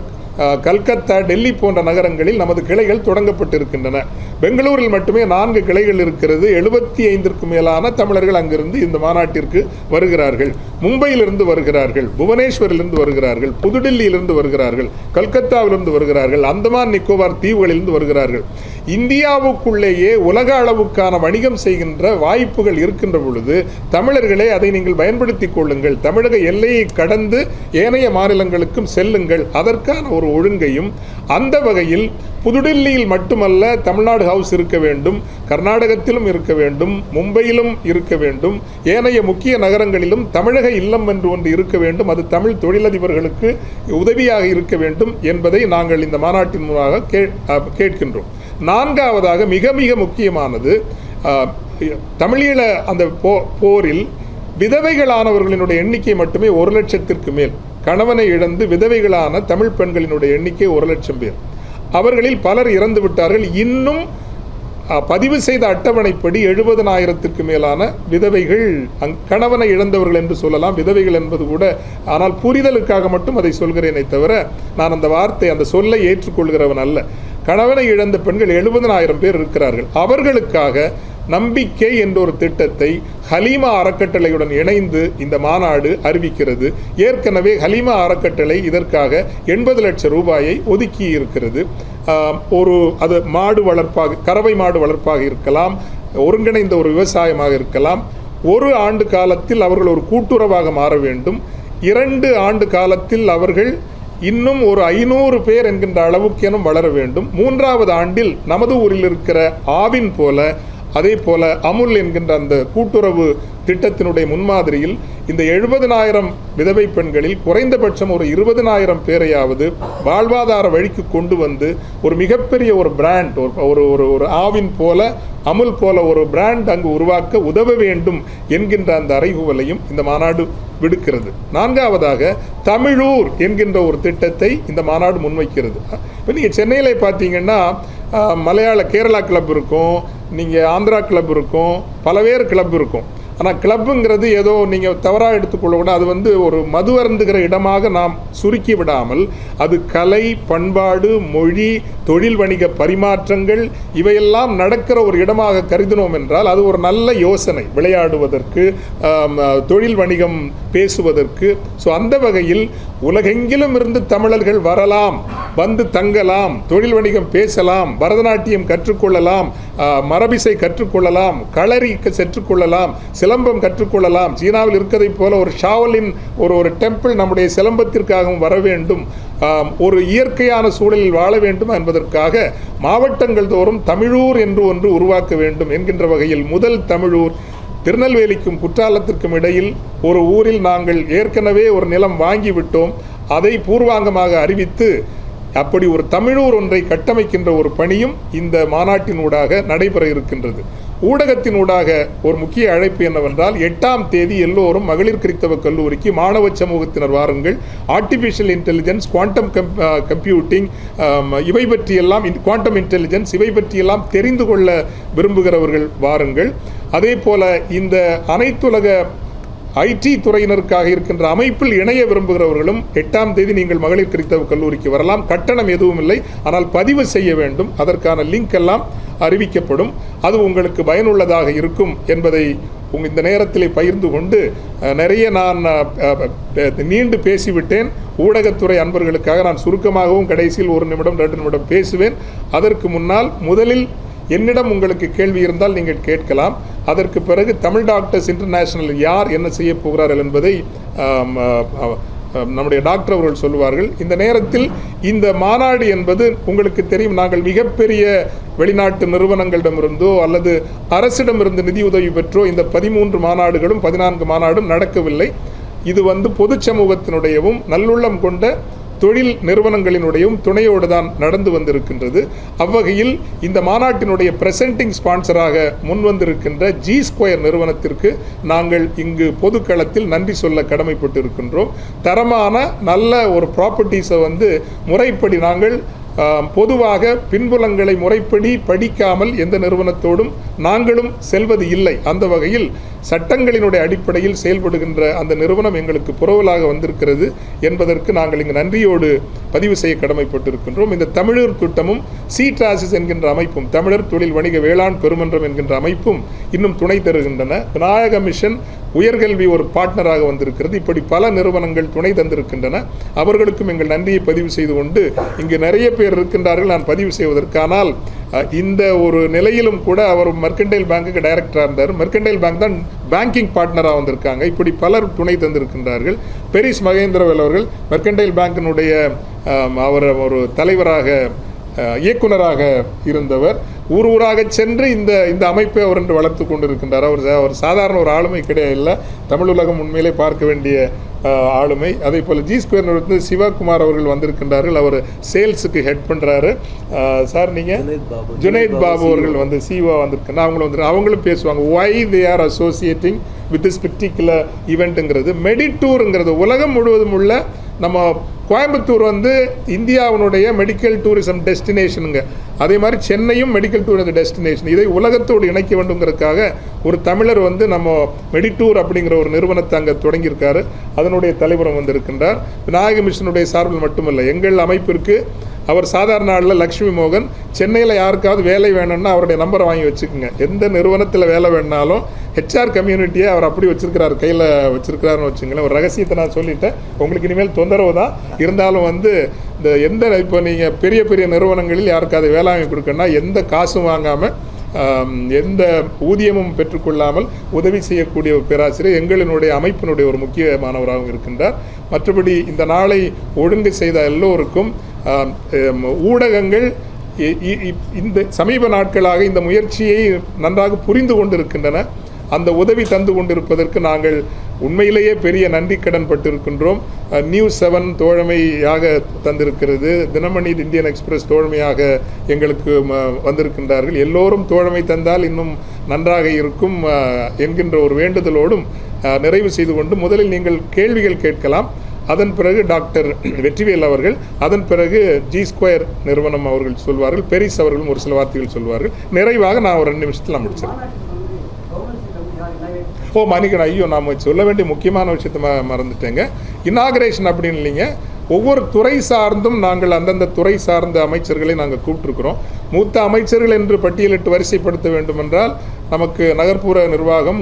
கல்கத்தா, டெல்லி போன்ற நகரங்களில் நமது கிளைகள் தொடங்கப்பட்டிருக்கின்றன. பெங்களூரில் மட்டுமே 4 கிளைகள் இருக்கிறது. 75க்கும் மேலான தமிழர்கள் அங்கிருந்து இந்த மாநாட்டிற்கு வருகிறார்கள். மும்பையிலிருந்து வருகிறார்கள், புவனேஸ்வரிலிருந்து வருகிறார்கள், புதுடில்லியிலிருந்து வருகிறார்கள், கல்கத்தாவிலிருந்து வருகிறார்கள், அந்தமான் நிக்கோபார் தீவுகளிலிருந்து வருகிறார்கள். இந்தியாவுக்குள்ளேயே உலக அளவுக்கான வணிகம் செய்கின்ற வாய்ப்புகள் இருக்கின்ற பொழுது தமிழர்களே அதை நீங்கள் பயன்படுத்திக் கொள்ளுங்கள், தமிழக எல்லையை கடந்து ஏனைய மாநிலங்களுக்கும் செல்லுங்கள். அதற்கான ஒரு ஒழுங்கையும், அந்த வகையில் புதுடில்லியில் மட்டுமல்ல தமிழ்நாடு ஹவுஸ் இருக்க வேண்டும், கர்நாடகத்திலும் இருக்க வேண்டும், மும்பையிலும் இருக்க வேண்டும், ஏனைய முக்கிய நகரங்களிலும் தமிழக இல்லம் என்று ஒன்று இருக்க வேண்டும். அது தமிழ் தொழிலதிபர்களுக்கு உதவியாக இருக்க வேண்டும் என்பதை நாங்கள் இந்த மாநாட்டின் மூலமாக கேட்கின்றோம். 4வதாக மிக மிக முக்கியமானது, தமிழீழ அந்த போரில் விதவைகளானவர்களினுடைய எண்ணிக்கை மட்டுமே 1 லட்சத்திற்கு மேல். கணவனை இழந்து விதவைகளான தமிழ் பெண்களினுடைய எண்ணிக்கை 1 லட்சம் பேர். அவர்களில் பலர் இறந்து விட்டார்கள். இன்னும் பதிவு செய்த அட்டவணைப்படி 70,000த்திற்கு மேலான விதவைகள், கணவனை இழந்தவர்கள் என்று சொல்லலாம், விதவைகள் என்பது கூட, ஆனால் புரிதலுக்காக மட்டும் அதை சொல்கிறேனே தவிர நான் அந்த வார்த்தை, அந்த சொல்லை ஏற்றுக்கொள்கிறவன் அல்ல. கணவனை இழந்த பெண்கள் 70,000 பேர் இருக்கிறார்கள். அவர்களுக்காக நம்பிக்கை என்ற ஒரு திட்டத்தை ஹலீமா அறக்கட்டளையுடன் இணைந்து இந்த மாநாடு அறிவிக்கிறது. ஏற்கனவே ஹலீமா அறக்கட்டளை இதற்காக 80 லட்சம் ரூபாயை ஒதுக்கி இருக்கிறது. அது மாடு வளர்ப்பாக, கறவை மாடு வளர்ப்பாக இருக்கலாம், ஒருங்கிணைந்த ஒரு விவசாயமாக இருக்கலாம். 1 ஆண்டு காலத்தில் அவர்கள் ஒரு கூட்டுறவாக மாற வேண்டும். 2 ஆண்டு காலத்தில் அவர்கள் இன்னும் ஒரு 500 பேர் என்கின்ற அளவுக்கேனும் வளர வேண்டும். 3வது ஆண்டில் நமது ஊரில் இருக்கிற ஆவின் போல, அதே போல அமுல் என்கின்ற அந்த கூட்டுறவு திட்டத்தினுடைய முன்மாதிரியில் இந்த 70,000 விதவை பெண்களில் குறைந்தபட்சம் ஒரு 20,000 பேரையாவது வாழ்வாதார வழிக்கு கொண்டு வந்து ஒரு மிகப்பெரிய ஒரு பிராண்ட், ஒரு ஆவின் போல, அமுல் போல ஒரு பிராண்ட் அங்கு உருவாக்க உதவ வேண்டும் என்கின்ற அந்த அறைகூவலையும் இந்த மாநாடு விடுக்கிறது. 4வதாக தமிழூர் என்கின்ற ஒரு திட்டத்தை இந்த மாநாடு முன்வைக்கிறது. இப்போ நீங்கள் சென்னையில் பார்த்தீங்கன்னா மலையாள கேரளா கிளப் இருக்கும், நீங்கள் ஆந்திரா கிளப் இருக்கும், பலவேறு கிளப் இருக்கும். ஆனால் கிளப்புங்கிறது ஏதோ நீங்கள் தவறாக எடுத்துக்கொள்ளக்கூட, அது ஒரு மது அருந்துகிற இடமாக நாம் சுருக்கி விடாமல், அது கலை, பண்பாடு, மொழி, தொழில் வணிக பரிமாற்றங்கள் இவையெல்லாம் நடக்கிற ஒரு இடமாக கருதினோம் என்றால் அது ஒரு நல்ல யோசனை, விளையாடுவதற்கு, தொழில் வணிகம் பேசுவதற்கு. ஸோ அந்த வகையில் உலகெங்கிலும் இருந்து தமிழர்கள் வரலாம் வந்து தங்கலாம், தொழில் வணிகம் பேசலாம், பரதநாட்டியம் கற்றுக்கொள்ளலாம், மரபிசை கற்றுக்கொள்ளலாம், களரி கற்றுக்கொள்ளலாம், சிலம்பம் கற்றுக்கொள்ளலாம். சீனாவில் இருக்கிறதைப் போல ஒரு ஷாவலின் ஒரு டெம்பிள் நம்முடைய சிலம்பத்திற்காகவும் வர வேண்டும், ஒரு இயற்கையான சூழலில் வாழ வேண்டும் என்பதற்காக மாவட்டங்கள் தோறும் தமிழூர் என்று ஒன்று உருவாக்க வேண்டும் என்கின்ற வகையில் முதல் தமிழூர் திருநெல்வேலிக்கும் குற்றாலத்திற்கும் இடையில் ஒரு ஊரில் நாங்கள் ஏற்கனவே ஒரு நிலம் வாங்கிவிட்டோம். அதை பூர்வாங்கமாக அறிவித்து அப்படி ஒரு தமிழூர் ஒன்றை கட்டமைக்கின்ற ஒரு பணியும் இந்த மாநாட்டினூடாக நடைபெற இருக்கின்றது. ஊடகத்தினூடாக ஒரு முக்கிய அழைப்பு என்னவென்றால் 8ஆம் தேதி எல்லோரும் மகளிர் கிறிஸ்தவ கல்லூரிக்கு மாணவ சமூகத்தினர் வாருங்கள். ஆர்டிஃபிஷியல் இன்டெலிஜென்ஸ், குவாண்டம் கம்ப்யூட்டிங், இவை பற்றியெல்லாம், குவாண்டம் இன்டெலிஜென்ஸ் இவை பற்றியெல்லாம் தெரிந்து கொள்ள விரும்புகிறவர்கள் வாருங்கள். அதே போல இந்த அனைத்துலக ஐடி துறையினருக்காக இருக்கின்ற அமைப்பில் இணைய விரும்புகிறவர்களும் 8ஆம் தேதி நீங்கள் மகளிர் கிறிஸ்தவ கல்லூரிக்கு வரலாம். கட்டணம் எதுவும் இல்லை, ஆனால் பதிவு செய்ய வேண்டும். அதற்கான லிங்க் எல்லாம் அறிவிக்கப்படும். அது உங்களுக்கு பயனுள்ளதாக இருக்கும் என்பதை இந்த நேரத்தில் பகிர்ந்து கொண்டு, நிறைய நான் நீண்டு பேசிவிட்டேன். ஊடகத்துறை அன்பர்களுக்காக நான் சுருக்கமாகவும் கடைசியில் 1 நிமிடம் 2 நிமிடம் பேசுவேன். அதற்கு முன்னால் முதலில் என்னிடம் உங்களுக்கு கேள்வி இருந்தால் நீங்கள் கேட்கலாம். அதற்கு பிறகு தமிழ் டாக்டர்ஸ் இன்டர்நேஷனல் யார், என்ன செய்ய போகிறார்கள் என்பதை நம்முடைய டாக்டர் அவர்கள் சொல்லுவார்கள். இந்த நேரத்தில் இந்த மாநாடு என்பது உங்களுக்கு தெரியும், நாங்கள் மிகப்பெரிய வெளிநாட்டு நிறுவனங்களிடமிருந்தோ அல்லது அரசிடமிருந்து நிதியுதவி பெற்றோ இந்த 13 மாநாடுகளும் 14 மாநாடும் நடக்கவில்லை. இது பொது சமூகத்தினுடையவும் நல்லுள்ளம் கொண்ட தொழில் நிறுவனங்களினுடையும் துணையோடு தான் நடந்து வந்திருக்கின்றது. அவ்வகையில் இந்த மாநாட்டினுடைய பிரசன்டிங் ஸ்பான்சராக முன்வந்திருக்கின்ற G2 நிறுவனத்திற்கு நாங்கள் இங்கு பொதுக்களத்தில் நன்றி சொல்ல கடமைப்பட்டு இருக்கின்றோம். தரமான நல்ல ஒரு ப்ராப்பர்ட்டிஸை முறைப்படி நாங்கள் பொதுவாக பின்புலங்களை முறைப்படி படிக்காமல் எந்த நிறுவனத்தோடும் நாங்களும் செல்வது இல்லை. அந்த வகையில் சட்டங்களினுடைய அடிப்படையில் செயல்படுகின்ற அந்த நிறுவனம் எங்களுக்கு புரவலாக வந்திருக்கிறது என்பதற்கு நாங்கள் இங்கு நன்றியோடு பதிவு செய்ய கடமைப்பட்டிருக்கின்றோம். இந்த தமிழர் திட்டமும் CTRASIS என்கின்ற அமைப்பும், தமிழர் தொழில் வணிக வேளாண் பெருமன்றம் என்கின்ற அமைப்பும் இன்னும் துணை தருகின்றன. விநாயக மிஷன் உயர்கல்வி ஒரு பார்ட்னராக வந்திருக்கிறது. இப்படி பல நிறுவனங்கள் துணை தந்திருக்கின்றன. அவர்களுக்கும் எங்கள் நன்றியை பதிவு செய்து கொண்டு, இங்கு நிறைய பேர் இருக்கின்றார்கள் நான் பதிவு செய்வதற்கானால், இந்த ஒரு நிலையிலும் கூட அவர் மெர்கன்டைல் பேங்குக்கு டைரக்டராக இருந்தார். மெர்கன்டைல் பேங்க் தான் பேங்கிங் பார்ட்னராக வந்திருக்காங்க. இப்படி பலர் துணை தந்திருக்கின்றார்கள். பெரிஸ் மகேந்திரவேல் அவர்கள் மெர்கன்டைல் பேங்கினுடைய அவர் ஒரு தலைவராக, இயக்குனராக இருந்தவர். ஊராக சென்று இந்த அமைப்பை அவர் என்று வளர்த்து கொண்டிருக்கின்றார். அவர் சாதாரண ஒரு ஆளுமை கிடையாது. தமிழ் உலகம் உண்மையிலே பார்க்க வேண்டிய ஆளுமை. அதே போல் G2 நிறுவனத்தில் சிவகுமார் அவர்கள் வந்திருக்கின்றார்கள். அவர் சேல்ஸுக்கு ஹெட் பண்ணுறாரு. சார் நீங்கள் ஜுனைத் பாபு அவர்கள் சிஓ வந்திருக்காங்க. அவங்களும் பேசுவாங்க. Why they are associating with this particular ஈவெண்ட்டுங்கிறது. மெடிடூருங்கிறது உலகம் முழுவதும் உள்ள, நம்ம கோயம்புத்தூர் இந்தியாவினுடைய மெடிக்கல் டூரிசம் டெஸ்டினேஷனுங்க. அதே மாதிரி சென்னையும் மெடிக்கல் டூரிசம் டெஸ்டினேஷன். இதை உலகத்தோடு இணைக்க வேண்டுங்கிறதுக்காக ஒரு தமிழர் நம்ம மெடிடூர் அப்படிங்கிற ஒரு நிறுவனத்தை அங்கே தொடங்கியிருக்காரு. அதனுடைய தலைவரும் வந்திருக்கின்றார். விநாயக மிஷனுடைய சார்பில் மட்டுமல்ல, எங்கள் அமைப்பிற்கு அவர் சாதாரண ஆளில் லக்ஷ்மி மோகன், சென்னையில் யாருக்காவது வேலை வேணும்னா அவருடைய நம்பரை வாங்கி வச்சுக்கோங்க. எந்த நிறுவனத்தில் வேலை வேணுனாலும் HR கம்யூனிட்டியை அவர் அப்படி வச்சிருக்கிறார், கையில் வச்சிருக்கிறாருன்னு வச்சுங்களேன். ஒரு ரகசியத்தை நான் சொல்லிட்டேன், உங்களுக்கு இனிமேல் தொந்தரவு தான் இருந்தாலும் இந்த இப்போ நீங்கள் பெரிய பெரிய நிறுவனங்களில் யாருக்காவது வேலை வாங்கி கொடுக்கணும்னா எந்த காசும் வாங்காமல், எந்த ஊதியமும் பெற்றுக்கொள்ளாமல் உதவி செய்யக்கூடிய ஒரு பேராசிரியர் எங்களினுடைய அமைப்பினுடைய ஒரு முக்கியமானவராகவும் இருக்கின்றார். மற்றபடி இந்த நாளை ஒழுங்கு செய்த எல்லோருக்கும் ஊடகங்கள் இந்த சமீப நாட்களாக இந்த முயற்சியை நன்றாக புரிந்து கொண்டிருக்கின்றன. அந்த உதவி தந்து கொண்டிருப்பதற்கு நாங்கள் உண்மையிலேயே பெரிய நன்றி கடன் பட்டிருக்கின்றோம். நியூஸ் 7 தோழமையாக தந்திருக்கிறது. தினமணி, இந்தியன் எக்ஸ்பிரஸ் தோழமையாக எங்களுக்கு வந்திருக்கின்றார்கள். எல்லோரும் தோழமை தந்தால் இன்னும் நன்றாக இருக்கும் என்கின்ற ஒரு வேண்டுதலோடும் நிறைவு செய்து கொண்டு, முதலில் நீங்கள் கேள்விகள் கேட்கலாம். அதன் பிறகு டாக்டர் வெற்றிவேல் அவர்கள், அதன் பிறகு G2 நிறுவனம் அவர்கள் சொல்வார்கள். பெரிஸ் அவர்களும் ஒரு சில வார்த்தைகள் சொல்வார்கள். நிறைவாக நான் ஒரு 2 நிமிஷத்தில் முடிச்சேன். மன்னிக்கணும், ஐயோ நாம் சொல்ல வேண்டிய முக்கியமான விஷயத்தை மறந்துட்டேங்க. இனாகரேஷன் அப்படின்னு இல்லைங்க, ஒவ்வொரு துறை சார்ந்தும் நாங்கள் அந்தந்த துறை சார்ந்த அமைச்சர்களை நாங்கள் கூப்பிட்டுருக்கிறோம். மூத்த அமைச்சர்கள் என்று பட்டியலிட்டு வரிசைப்படுத்த வேண்டுமென்றால் நமக்கு நகர்ப்புற நிர்வாகம்,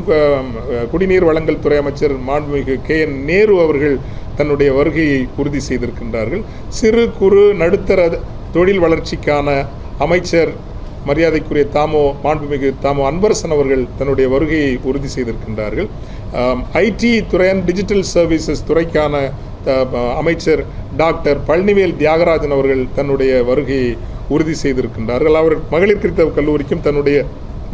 குடிநீர் வழங்கல் துறை அமைச்சர் மாண்புமிகு KN நேரு அவர்கள் தன்னுடைய வருகையை உறுதி செய்திருக்கின்றார்கள். சிறு குறு நடுத்தர தொழில் வளர்ச்சிக்கான அமைச்சர் மரியாதைக்குரிய மாண்புமிகு தாமோ அன்பரசன் அவர்கள் தன்னுடைய வருகையை உறுதி செய்திருக்கின்றார்கள். ஐடி துறை அண்ட் டிஜிட்டல் சர்வீசஸ் துறைக்கான அமைச்சர் டாக்டர் பழனிவேல் தியாகராஜன் அவர்கள் தன்னுடைய வருகையை உறுதி செய்திருக்கின்றார்கள். அவர் மகளிர் கிறிஸ்தவ கல்லூரிக்கும் தன்னுடைய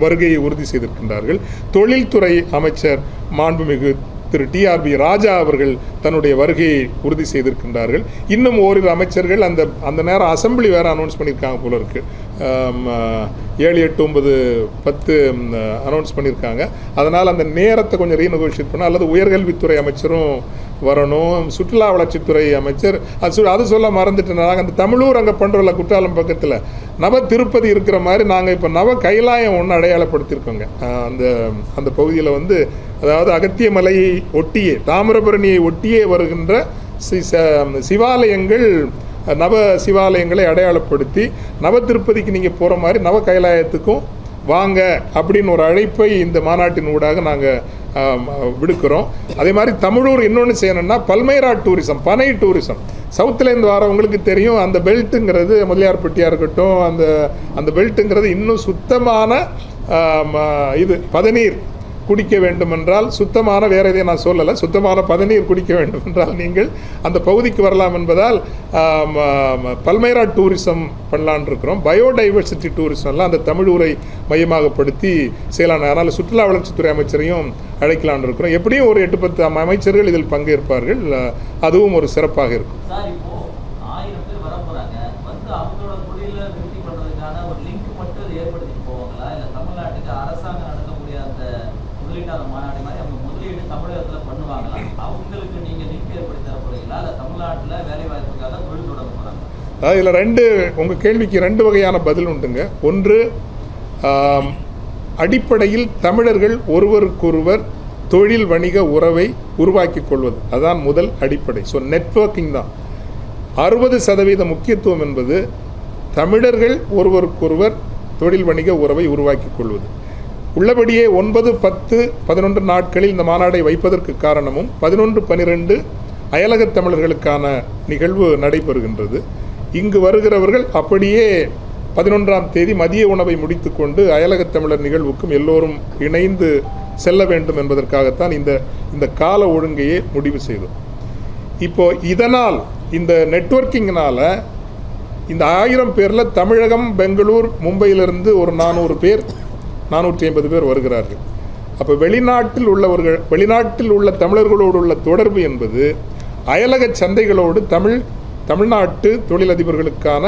வருகையை உறுதி செய்திருக்கின்றார்கள். தொழில்துறை அமைச்சர் மாண்புமிகு திரு டிஆர்பி ராஜா அவர்கள் தன்னுடைய வருகையை உறுதி செய்திருக்கின்றார்கள். இன்னும் ஓரிரு அமைச்சர்கள் அந்த நேரம் அசம்பிளி வேறு அனௌன்ஸ் பண்ணியிருக்காங்க போல இருக்கு. 7, 8, 9, 10 அனௌன்ஸ் பண்ணியிருக்காங்க. அதனால் அந்த நேரத்தை கொஞ்சம் ரீநெகோஷியேட் பண்ண அல்லது உயர்கல்வித்துறை அமைச்சரும் வரணும். சுற்றுலா வளர்ச்சித்துறை அமைச்சர் அது சொல்ல மறந்துட்டு நாங்கள் அந்த தமிழூர் அங்கே பண்ணுறோம்ல குற்றாலம் பக்கத்தில் நவ திருப்பதி இருக்கிற மாதிரி நாங்கள் இப்போ நவ கைலாயம் ஒன்று அடையாளப்படுத்தியிருக்கோங்க. அந்த பகுதியில் அதாவது அகத்தியமலையை ஒட்டியே தாமிரபரணியை ஒட்டியே வருகின்ற சிவாலயங்கள் நவ சிவாலயங்களை அடையாளப்படுத்தி நவ திருப்பதிக்கு நீங்கள் போகிற மாதிரி நவ கைலாயத்துக்கும் வாங்க அப்படின்னு ஒரு அழைப்பை இந்த மாநாட்டின் ஊடாக நாங்கள் விடுக்கிறோம். அதே மாதிரி தமிழூர் இன்னொன்று செய்யணும்னா பல்மைரா டூரிசம், பனை டூரிசம். சவுத்துலேருந்து வரவங்களுக்கு தெரியும் அந்த பெல்ட்டுங்கிறது முதலியார்பட்டியாக இருக்கட்டும், அந்த பெல்ட்டுங்கிறது இன்னும் சுத்தமான பதநீர் குடிக்க வேண்டுமென்றால் சுத்தமான வேறு எதையும் நான் சொல்லலை, சுத்தமான பதநீர் குடிக்க வேண்டும் என்றால் நீங்கள் அந்த பகுதிக்கு வரலாம் என்பதால் பல்மைரா டூரிசம் பண்ணலான் இருக்கிறோம். பயோடைவர்சிட்டி டூரிசம்லாம் அந்த தமிழூரை மையமாகப்படுத்தி செய்யலாம். அதனால் சுற்றுலா வளர்ச்சித்துறை அமைச்சரையும் அழைக்கலான் இருக்கிறோம். எப்படியும் ஒரு 8-10 அமைச்சர்கள் இதில் பங்கேற்பார்கள். அதுவும் ஒரு சிறப்பாக இருக்கும். இதில் உங்கள் கேள்விக்கு 2 வகையான பதில் உண்டுங்க. ஒன்று, அடிப்படையில் தமிழர்கள் ஒருவருக்கொருவர் தொழில் வணிக உறவை உருவாக்கி கொள்வது அதுதான் முதல் அடிப்படை. ஸோ நெட்வொர்க்கிங் தான் 60% முக்கியத்துவம் என்பது தமிழர்கள் ஒருவருக்கொருவர் தொழில் வணிக உறவை உருவாக்கி கொள்வது. உள்ளபடியே 9, 10, 11 நாட்களில் இந்த மாநாடை வைப்பதற்கு காரணமும் 11, 12 அயலகத் தமிழர்களுக்கான நிகழ்வு நடைபெறுகின்றது. இங்கு வருகிறவர்கள் அப்படியே 11ஆம் தேதி மதிய உணவை முடித்துக்கொண்டு அயலகத் தமிழர் நிகழ்வுக்கும் எல்லோரும் இணைந்து செல்ல வேண்டும் என்பதற்காகத்தான் இந்த கால ஒழுங்கையே முடிவு செய்தோம். இப்போ இதனால் இந்த நெட்வொர்க்கிங்னால் இந்த 1000 பேரில் தமிழகம், பெங்களூர், மும்பையிலிருந்து ஒரு 400 பேர் 450 பேர் வருகிறார்கள். அப்போ வெளிநாட்டில் உள்ள தமிழர்களோடு உள்ள தொடர்பு என்பது அயலக சந்தைகளோடு தமிழ்நாட்டு தொழிலதிபர்களுக்கான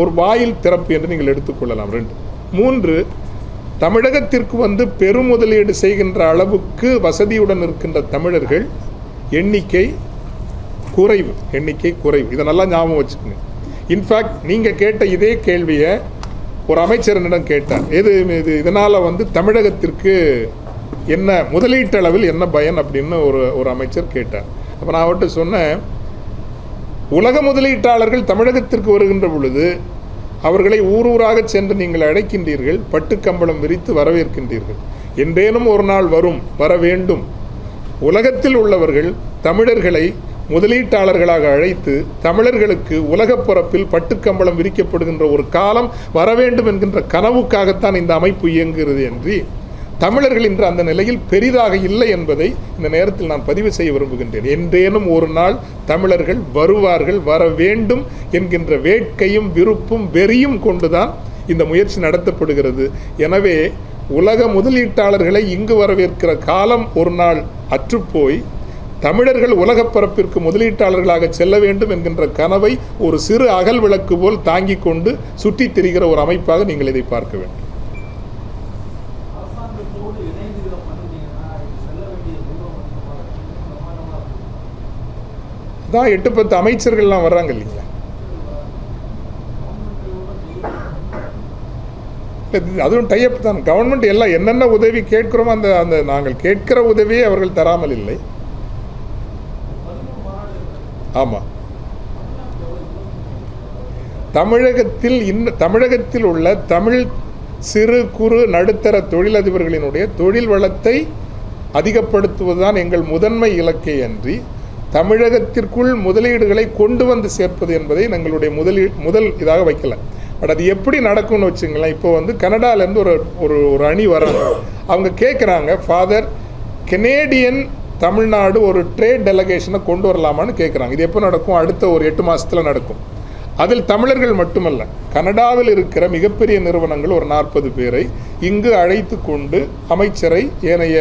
ஒரு வாயில் திறப்பு என்று நீங்கள் எடுத்துக்கொள்ளலாம். 2, 3 தமிழகத்திற்கு பெருமுதலீடு செய்கின்ற அளவுக்கு வசதியுடன் இருக்கின்ற தமிழர்கள் எண்ணிக்கை குறைவு. இதை நல்லா ஞாபகம் வச்சுக்கோங்க. இன்ஃபேக்ட் நீங்கள் கேட்ட இதே கேள்வியை ஒரு அமைச்சரனிடம் கேட்டார். இதனால் தமிழகத்திற்கு என்ன முதலீட்டு அளவில் என்ன பயன் அப்படின்னு ஒரு அமைச்சர் கேட்டார். அப்போ நான் அவர்கிட்ட சொன்னேன், உலக முதலீட்டாளர்கள் தமிழகத்திற்கு வருகின்ற பொழுது அவர்களை ஊராக சென்று நீங்கள் அழைக்கின்றீர்கள், பட்டுக்கம்பளம் விரித்து வரவேற்கின்றீர்கள். என்றேனும் ஒரு நாள் வர வேண்டும். உலகத்தில் உள்ளவர்கள் தமிழர்களை முதலீட்டாளர்களாக அழைத்து தமிழர்களுக்கு உலகப் பரப்பில் பட்டுக்கம்பளம் விரிக்கப்படுகின்ற ஒரு காலம் வர வேண்டும் என்கின்ற கனவுக்காகத்தான் இந்த அமைப்பு இயங்குகிறது என்று தமிழர்கள் இன்று அந்த நிலையில் பெரிதாக இல்லை என்பதை இந்த நேரத்தில் நான் பதிவு செய்ய விரும்புகின்றேன். என்றேனும் ஒரு நாள் தமிழர்கள் வருவார்கள், வர வேண்டும் என்கின்ற வேட்கையும் விருப்பும் வெறியும் கொண்டுதான் இந்த முயற்சி நடத்தப்படுகிறது. எனவே உலக முதலீட்டாளர்களை இங்கு வரவேற்கிற காலம் ஒரு நாள் அற்றுப்போய் தமிழர்கள் உலகப் பரப்பிற்கு முதலீட்டாளர்களாக செல்ல வேண்டும் என்கின்ற கனவை ஒரு சிறு அகல் விளக்கு போல் தாங்கிக் கொண்டு சுற்றித் திரிகிற ஒரு அமைப்பாக நீங்கள் இதை பார்க்க வேண்டும். தான் 8-10 அமைச்சர்கள்லாம் வர்றாங்க இல்லைங்களா? அதுவும் டைப் தான். கவர்மெண்ட் எல்லாம் என்னென்ன உதவி கேட்கிறோமோ அந்த நாங்கள் கேட்கிற உதவியை அவர்கள் தராமல் இல்லை. ஆமாம், தமிழகத்தில் உள்ள தமிழ் சிறு குறு நடுத்தர தொழிலதிபர்களினுடைய தொழில் வளத்தை அதிகப்படுத்துவதுதான் எங்கள் முதன்மை இலக்கை அன்றி தமிழகத்திற்குள் முதலீடுகளை கொண்டு வந்து சேர்ப்பது என்பதை எங்களுடைய முதல் இதாக வைக்கல. பட் அது எப்படி நடக்கும்னு வச்சுங்களேன். இப்போ வந்து கனடாலேருந்து ஒரு அணி வராங்க. அவங்க கேட்குறாங்க, ஃபாதர் கெனேடியன் தமிழ்நாடு ஒரு ட்ரேட் டெலகேஷனை கொண்டு வரலாமான்னு கேட்குறாங்க. இது எப்போ நடக்கும்? அடுத்த ஒரு 8 மாதத்தில் நடக்கும். அதில் தமிழர்கள் மட்டுமல்ல, கனடாவில் இருக்கிற மிகப்பெரிய நிறுவனங்கள் ஒரு 40 பேரை இங்கு அழைத்து கொண்டு அமைச்சரை ஏனைய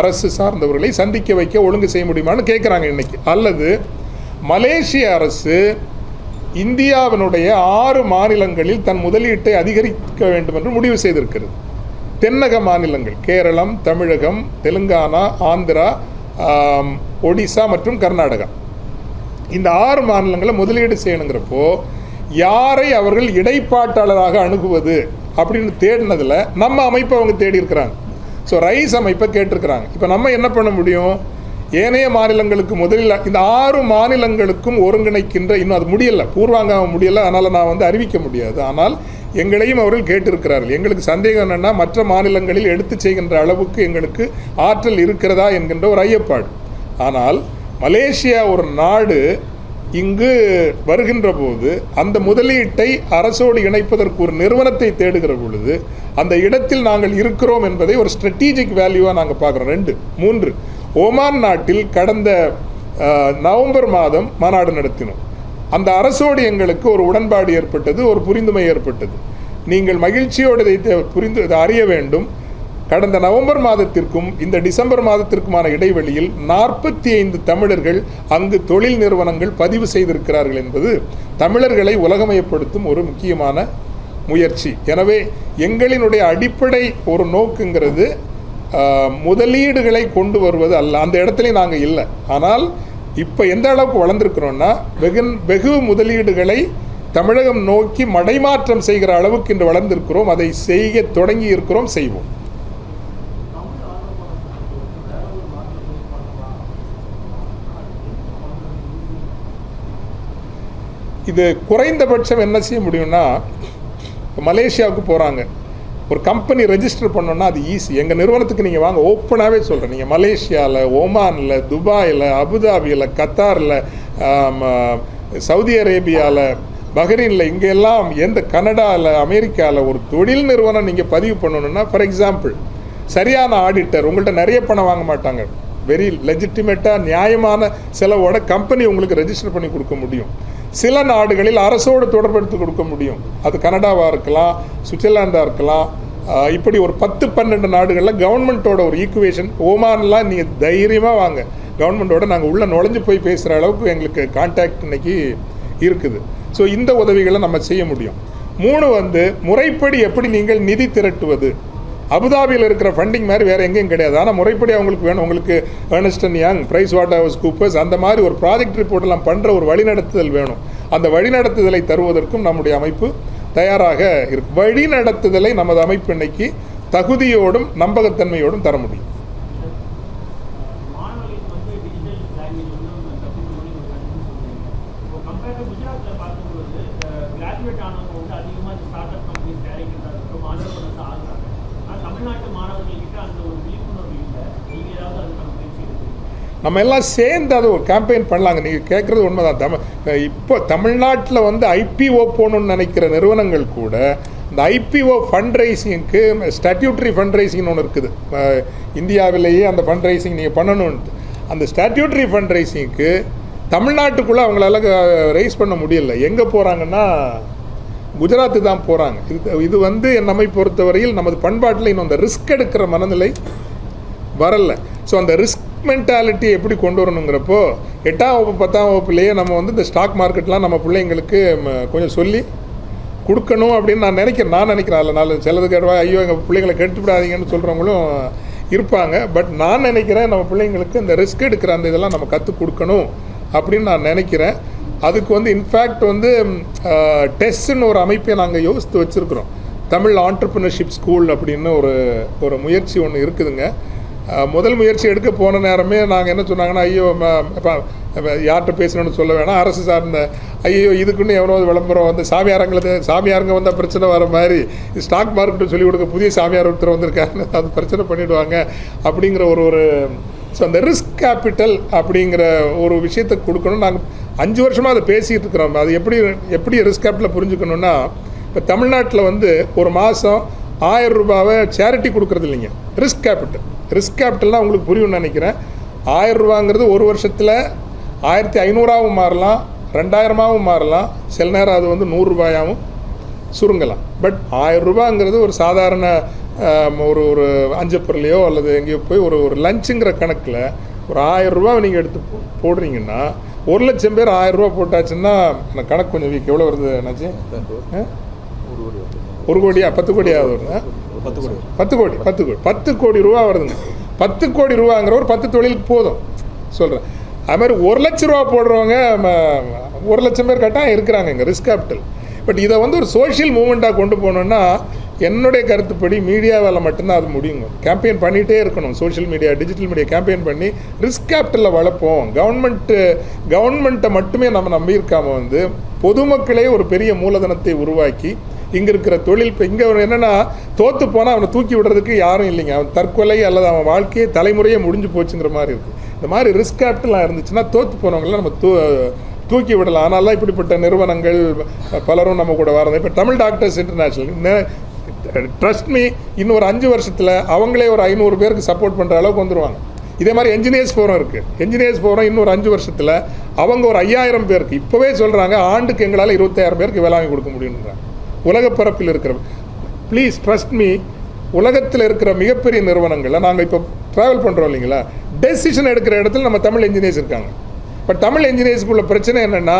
அரசு சார்ந்தவர்களை சந்திக்க வைக்க ஒழுங்கு செய்ய முடியுமான்னு கேட்குறாங்க இன்னைக்கு. அல்லது மலேசிய அரசு இந்தியாவினுடைய 6 மாநிலங்களில் தன் முதலீட்டை அதிகரிக்க வேண்டும் என்று முடிவு செய்திருக்கிறது. தென்னக மாநிலங்கள் கேரளம், தமிழகம், தெலுங்கானா, ஆந்திரா, ஒடிசா மற்றும் கர்நாடகா, இந்த 6 மாநிலங்களை முதலீடு செய்யணுங்கிறப்போ யாரை அவர்கள் இடைப்பாட்டாளராக அணுகுவது அப்படின்னு தேடினதில் நம்ம அமைப்பை அவங்க தேடி இருக்கிறாங்க. ஸோ ரைஸ் அமைப்பை கேட்டிருக்கிறாங்க. இப்போ நம்ம என்ன பண்ண முடியும்? ஏனைய மாநிலங்களுக்கு முதலில் இந்த 6 மாநிலங்களுக்கும் ஒருங்கிணைக்கின்ற, இன்னும் அது முடியலை, பூர்வாங்க முடியலை, அதனால் நான் வந்து அறிவிக்க முடியாது. ஆனால் எங்களையும் அவர்கள் கேட்டிருக்கிறார்கள். எங்களுக்கு சந்தேகம் என்னென்னா, மற்ற மாநிலங்களில் எடுத்து செய்கின்ற அளவுக்கு எங்களுக்கு ஆற்றல் இருக்கிறதா என்கின்ற ஒரு ஐயப்பாடு. ஆனால் மலேசியா ஒரு நாடு இங்கு வருகின்ற போது அந்த முதலீட்டை அரசோடு இணைப்பதற்கு ஒரு நிறுவனத்தை தேடுகிற பொழுது அந்த இடத்தில் நாங்கள் இருக்கிறோம் என்பதை ஒரு ஸ்ட்ராட்டஜிக் வேல்யூவாக நாங்கள் பார்க்குறோம். 2, 3 ஓமான் நாட்டில் கடந்த நவம்பர் மாதம் மாநாடு நடத்தினோம். அந்த அரசோடு எங்களுக்கு ஒரு உடன்பாடு ஏற்பட்டது, ஒரு புரிந்துமை ஏற்பட்டது. நீங்கள் மகிழ்ச்சியோடு இதை அறிய வேண்டும். கடந்த நவம்பர் மாதத்திற்கும் இந்த டிசம்பர் மாதத்திற்குமான இடைவெளியில் 45 தமிழர்கள் அங்கு தொழில் நிறுவனங்கள் பதிவு செய்திருக்கிறார்கள் என்பது தமிழர்களை உலகமயப்படுத்தும் ஒரு முக்கியமான முயற்சி. எனவே எங்களினுடைய அடிப்படை ஒரு நோக்குங்கிறது முதலீடுகளை கொண்டு வருவது அல்ல. அந்த இடத்துல நாங்கள் இல்லை. ஆனால் இப்போ எந்த அளவுக்கு வளர்ந்துருக்கிறோன்னா, வெகு முதலீடுகளை தமிழகம் நோக்கி மடைமாற்றம் செய்கிற அளவுக்கு இன்று வளர்ந்திருக்கிறோம். அதை செய்ய தொடங்கி இருக்கிறோம், செய்வோம். இது குறைந்தபட்சம் என்ன செய்ய முடியும்னா, மலேசியாவுக்கு போகிறாங்க, ஒரு கம்பெனி ரெஜிஸ்டர் பண்ணோன்னா அது ஈஸி. எங்கள் நிறுவனத்துக்கு நீங்கள் வாங்க, ஓப்பனாகவே சொல்கிறேன். நீங்கள் மலேசியாவில், ஓமானில், துபாயில், அபுதாபியில், கத்தாரில், சவுதி அரேபியாவில், பஹ்ரைனில், இங்கெல்லாம் கனடாவில், அமெரிக்காவில் ஒரு தொழில் நிறுவனம் நீங்கள் பதிவு பண்ணணுன்னா, ஃபார் எக்ஸாம்பிள் சரியான ஆடிட்டர், உங்கள்கிட்ட நிறைய பணம் வாங்க மாட்டாங்க, வெரி லெஜிட்டிமேட்டாக நியாயமான செலவோட கம்பெனி உங்களுக்கு ரெஜிஸ்டர் பண்ணி கொடுக்க முடியும். சில நாடுகளில் அரசோடு தொடர்படுத்தி கொடுக்க முடியும். அது கனடாவாக இருக்கலாம், சுவிட்சர்லாண்டாக இருக்கலாம். இப்படி ஒரு 10-12 நாடுகளில் கவர்மெண்ட்டோட ஒரு ஈக்குவேஷன். ஓமான்லாம் நீங்கள் தைரியமாக வாங்க, கவர்மெண்ட்டோட நாங்கள் உள்ளே நுழைஞ்சு போய் பேசுகிற அளவுக்கு எங்களுக்கு கான்டாக்ட் இன்னைக்கு இருக்குது. ஸோ இந்த உதவிகளை நம்ம செய்ய முடியும். 3 முறைப்படி எப்படி நீங்கள் நிதி திரட்டுவது. அபுதாபியில் இருக்கிற ஃபண்டிங் மாதிரி வேறு எங்கேயும் கிடையாது. ஆனால் முறைப்படி அவங்களுக்கு வேணும். உங்களுக்கு Ernst and Young, Price Waterhouse Coopers, அந்த மாதிரி ஒரு ப்ராஜெக்ட் ரிப்போர்ட்டெல்லாம் பண்ணுற ஒரு வழிநடத்துதல் வேணும். அந்த வழிநடத்துதலை தருவதற்கும் நம்முடைய அமைப்பு தயாராக இருக்கு. வழிநடத்துதலை நமது அமைப்பு இன்னைக்கு தகுதியோடும் நம்பகத்தன்மையோடும் தர முடியும். நம்ம எல்லாம் சேர்ந்து அதை ஒரு கேம்பெயின் பண்ணலாங்க. நீங்கள் கேட்குறது உண்மைதான். இப்போ தமிழ்நாட்டில் ஐபிஓ போகணுன்னு நினைக்கிற நிறுவனங்கள் கூட இந்த ஐபிஓ ஃபண்ட் ரைசிங்க்கு ஸ்டாட்யூட்ரி ஃபண்ட் ரைசிங்னு ஒன்று இருக்குது. இந்தியாவிலேயே அந்த ஃபண்ட் ரைசிங் நீங்கள் பண்ணணுன்ட்டு, அந்த ஸ்டாட்யூட்ரி ஃபண்ட் ரைசிங்க்கு தமிழ்நாட்டுக்குள்ளே அவங்களால ரைஸ் பண்ண முடியல. எங்கே போகிறாங்கன்னா குஜராத்து தான் போகிறாங்க. இது நம்மை பொறுத்தவரையில் நமது பண்பாட்டில் இன்னும் அந்த ரிஸ்க் எடுக்கிற மனநிலை வரல. ஸோ அந்த ரிஸ்க் மென்டாலிட்டி எப்படி கொண்டு வரணுங்கிறப்போ 8ஆம் வகுப்பு 10ஆம் வகுப்புலேயே நம்ம இந்த ஸ்டாக் மார்க்கெட்லாம் நம்ம பிள்ளைங்களுக்கு கொஞ்சம் சொல்லி கொடுக்கணும் அப்படின்னு நான் நினைக்கிறேன். அதில் சிலது கேட்டுவா, ஐயோ எங்கள் பிள்ளைங்களை கெட்டுவிடாதீங்கன்னு சொல்கிறவங்களும் இருப்பாங்க. பட் நான் நினைக்கிறேன் நம்ம பிள்ளைங்களுக்கு இந்த ரிஸ்க் எடுக்கிற அந்த இதெல்லாம் நம்ம கற்றுக் கொடுக்கணும் அப்படின்னு நான் நினைக்கிறேன். அதுக்கு இன்ஃபேக்ட் டெஸ்ட்னு ஒரு அமைப்பை நாங்கள் யோசித்து வச்சுருக்குறோம். தமிழ் ஆண்டர்ப்ரினர்ஷிப் ஸ்கூல் அப்படின்னு ஒரு முயற்சி ஒன்று இருக்குதுங்க. முதல் முயற்சி எடுக்க போன நேரமே நாங்கள் என்ன சொன்னாங்கன்னா, ஐயோ யார்கிட்ட பேசணும்னு சொல்ல வேணாம், அரசு சார்ந்த ஐயோ இதுக்குன்னு எவனோ விளம்பரம் சாமியாருங்க வந்தால் பிரச்சனை வர மாதிரி ஸ்டாக் மார்க்கெட்டு சொல்லிக் கொடுக்க புதிய சாமியார் ஒருத்தர் வந்திருக்காருன்னு அது பிரச்சனை பண்ணிவிடுவாங்க அப்படிங்கிற ஒரு ஸோ அந்த ரிஸ்க் கேபிட்டல் அப்படிங்கிற ஒரு விஷயத்தை கொடுக்கணும். நாங்கள் 5 வருஷமாக அதை பேசிகிட்டு இருக்கிறோம். அது எப்படி ரிஸ்க் கேபிட்டலை புரிஞ்சுக்கணுன்னா, இப்போ தமிழ்நாட்டில் வந்து ஒரு மாதம் 1000 ரூபாவை சேரிட்டி கொடுக்குறது இல்லைங்க, ரிஸ்க் கேபிட்டல்னால் உங்களுக்கு புரியும்னு நினைக்கிறேன். 1000 ரூபாங்கிறது ஒரு வருஷத்தில் 1500ஆகவும் மாறலாம், 2000ஆகவும் மாறலாம், சில நேரம் அது வந்து 100 ரூபாயாகவும் சுருங்கலாம். பட் 1000 ரூபாங்கிறது ஒரு சாதாரண ஒரு அஞ்சப்பொருளையோ அல்லது எங்கேயோ போய் ஒரு லஞ்சுங்கிற கணக்கில் ஒரு 1000 ரூபா நீங்கள் எடுத்து போடுறீங்கன்னா 1,00,000 பேர் 1000 ரூபா போட்டாச்சுன்னா கணக்கு கொஞ்சம் வீக். எவ்வளோ வருது என்னாச்சு? 1 கோடியா 10 கோடியாவது வருது? 10 கோடி ரூபா வருதுங்க. 10 கோடி ரூபாங்கிற ஒரு 10 தொழிலுக்கு போதும் சொல்கிறேன். அது மாதிரி 1,00,000 ரூபா போடுறவங்க 1,00,000 பேர் கட்டாயம் இருக்கிறாங்க இங்கே ரிஸ்க் கேபிட்டல். பட் இதை வந்து ஒரு சோஷியல் மூமெண்ட்டாக கொண்டு போகணுன்னா என்னுடைய கருத்துப்படி மீடியாவால் மட்டும்தான் அது முடியுங்க. கேம்பெயின் பண்ணிகிட்டே இருக்கணும். Social media, digital media campaign பண்ணி ரிஸ்க் கேபிட்டலில் வளர்ப்போம். கவர்மெண்ட்டை மட்டுமே நம்ம நம்பியிருக்காமல் வந்து பொதுமக்களே ஒரு பெரிய மூலதனத்தை உருவாக்கி இங்கே இருக்கிற தொழில் இப்போ இங்கே என்னென்னா தோற்று போனால் அவனை தூக்கி விடுறதுக்கு யாரும் இல்லைங்க. அவன் தற்கொலை அல்லது அவன் வாழ்க்கையே தலைமுறையே முடிஞ்சு போச்சுங்கிற மாதிரி இருக்குது. இந்த மாதிரி ரிஸ்க் கேபிட்டலாக இருந்துச்சுன்னா தோற்று போனவங்களாம் நம்ம தூக்கி விடலாம். அதனால தான் இப்படிப்பட்ட நிறுவனங்கள் பலரும் நம்ம கூட வரது. இப்போ Tamil doctors international, trust me, இன்னொரு 5 வருஷத்தில் அவங்களே ஒரு 500 பேருக்கு சப்போர்ட் பண்ணுற அளவுக்கு வந்துடுவாங்க. இதே மாதிரி என்ஜினியர்ஸ் ஃபோரம் இருக்குது. என்ஜினியர்ஸ் ஃபோரம் இன்னொரு 5 வருஷத்தில் அவங்க ஒரு 5000 பேருக்கு இப்போவே சொல்கிறாங்க, ஆண்டுக்கு எங்களால் 25,000 பேருக்கு வேலை வாங்கி கொடுக்க முடியுன்றாங்க. உலக பரப்பில் இருக்கிற, ப்ளீஸ் ட்ரஸ்ட் மீ, உலகத்தில் இருக்கிற மிகப்பெரிய நிறுவனங்களில் நாங்கள் இப்போ ட்ராவல் பண்ணுறோம் இல்லைங்களா, டெசிஷன் எடுக்கிற இடத்துல நம்ம தமிழ் என்ஜினியர்ஸ் இருக்காங்க. பட் தமிழ் என்ஜினியர்ஸுக்குள்ள பிரச்சனை என்னென்னா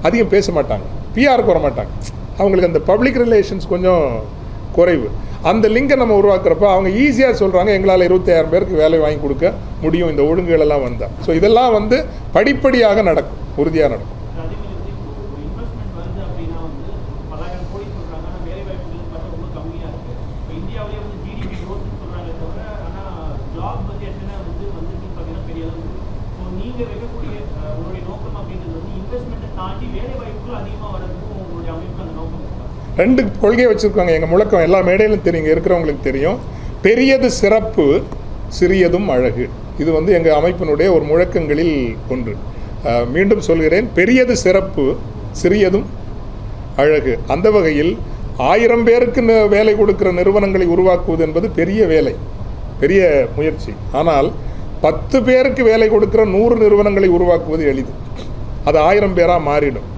அதிகம் பேச மாட்டாங்க, பிஆருக்கு வர மாட்டாங்க. அவங்களுக்கு அந்த பப்ளிக் ரிலேஷன்ஸ் கொஞ்சம் குறைவு. அந்த லிங்கை நம்ம உருவாக்குறப்ப அவங்க ஈஸியாக சொல்கிறாங்க, எங்களால் 25,000 பேருக்கு வேலை வாங்கி கொடுக்க முடியும் இந்த ஒழுங்குகளெல்லாம் வந்தால். ஸோ இதெல்லாம் வந்து படிப்படியாக நடக்கும், உறுதியாக நடக்கும். ரெண்டு கொள்கையை வச்சுருக்காங்க எங்கள் முழக்கம். எல்லா மேடையிலும் தெரியும், இருக்கிறவங்களுக்கு தெரியும். பெரியது சிறப்பு, சிறியதும் அழகு. இது வந்து எங்கள் அமைப்பினுடைய ஒரு முழக்கங்களில் ஒன்று. மீண்டும் சொல்கிறேன், பெரியது சிறப்பு, சிறியதும் அழகு. அந்த வகையில் 1000 பேருக்கு வேலை கொடுக்குற நிறுவனங்களை உருவாக்குவது என்பது பெரிய வேலை, பெரிய முயற்சி. ஆனால் 10 பேருக்கு வேலை கொடுக்குற 100 நிறுவனங்களை உருவாக்குவது எளிது. அது 1000 பேராக மாறிடும்.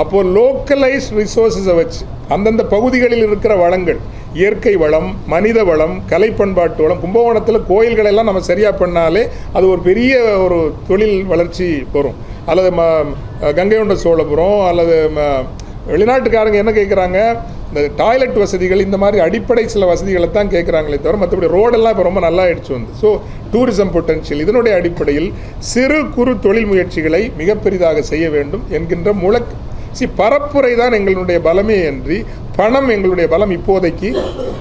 அப்போது லோக்கலைஸ் ரிசோர்ஸஸை வச்சு அந்தந்த பகுதிகளில் இருக்கிற வளங்கள், இயற்கை வளம், மனித வளம், கலை பண்பாட்டு வளம், கும்பகோணத்தில் கோயில்களெல்லாம் நம்ம சரியாக பண்ணாலே அது ஒரு பெரிய ஒரு தொழில் வளர்ச்சி வரும். அல்லது கங்கை கொண்ட சோழபுரம் அல்லது வெளிநாட்டுக்காரங்க என்ன கேட்குறாங்க, இந்த டாய்லெட் வசதிகள், இந்த மாதிரி அடிப்படை சில வசதிகளை தான் கேட்குறாங்களே தவிர மற்றபடி ரோடெல்லாம் இப்போ ரொம்ப நல்லா ஆயிடுச்சு வந்து. ஸோ டூரிசம் பொட்டன்ஷியல், இதனுடைய அடிப்படையில் சிறு குறு தொழில் முயற்சிகளை மிக பெரிதாக செய்ய வேண்டும் என்கின்ற பரப்புரை தான் எங்களுடைய பலமே என்று, பணம் எங்களுடைய பலம் இப்போதைக்கு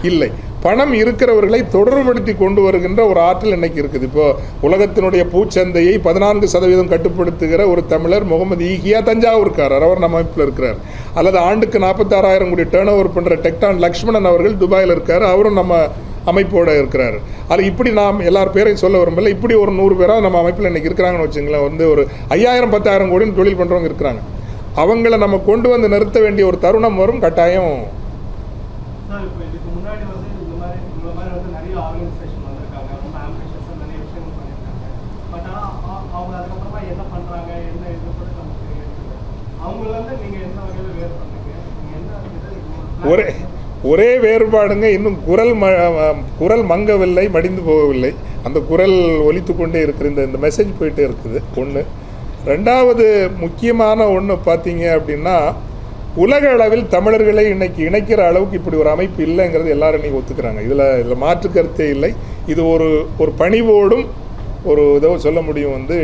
இல்லை. பணம் இருக்கிறவர்களை தொடர்புபடுத்தி கொண்டு வருகின்ற ஒரு ஆற்றல் இன்னைக்கு இருக்குது. இப்போது உலகத்தினுடைய பூச்சந்தையை 14% கட்டுப்படுத்துகிற ஒரு தமிழர் முகமது ஈகியா தஞ்சாவூர்காரர், அவர் நம்ம அமைப்பில் இருக்கிறார். அல்லது ஆண்டுக்கு 46,000 கோடி டேர்ன் ஓவர் பண்ணுற டெக்டான் லக்ஷ்மணன் அவர்கள் துபாயில் இருக்கார், அவரும் நம்ம அமைப்போடு இருக்கிறார். அது இப்படி நாம் எல்லார் பேரையும் சொல்ல வரும்போது இப்படி ஒரு 100 பேராக நம்ம அமைப்பில் இன்றைக்கி இருக்கிறாங்கன்னு வச்சுங்களேன். வந்து ஒரு 5,000 10,000 கோடின்னு தொழில் பண்ணுறவங்க இருக்கிறாங்க. அவங்கள நம்ம கொண்டு வந்து நிறுத்த வேண்டிய ஒரு தருணம் வரும் கட்டாயம். ஒரே வேறுபாடுங்க, இன்னும் குரல் மங்கவில்லை, மடிந்து போகவில்லை. அந்த குரல் ஒலித்து கொண்டே இருக்கிற இந்த மெசேஜ் போயிட்டே இருக்குது. ஒன்று. ரெண்டாவது முக்கியமான ஒன்று பார்த்தீங்க அப்படின்னா, உலக அளவில் தமிழர்களை இன்னைக்கு இணைக்கிற அளவுக்கு இப்படி ஒரு அமைப்பு இல்லைங்கிறது எல்லாரும் இன்றைக்கி ஒத்துக்கிறாங்க. இதில் மாற்று கருத்தே இல்லை. இது ஒரு பணிவோடும் ஒரு இதை சொல்ல முடியும். வந்து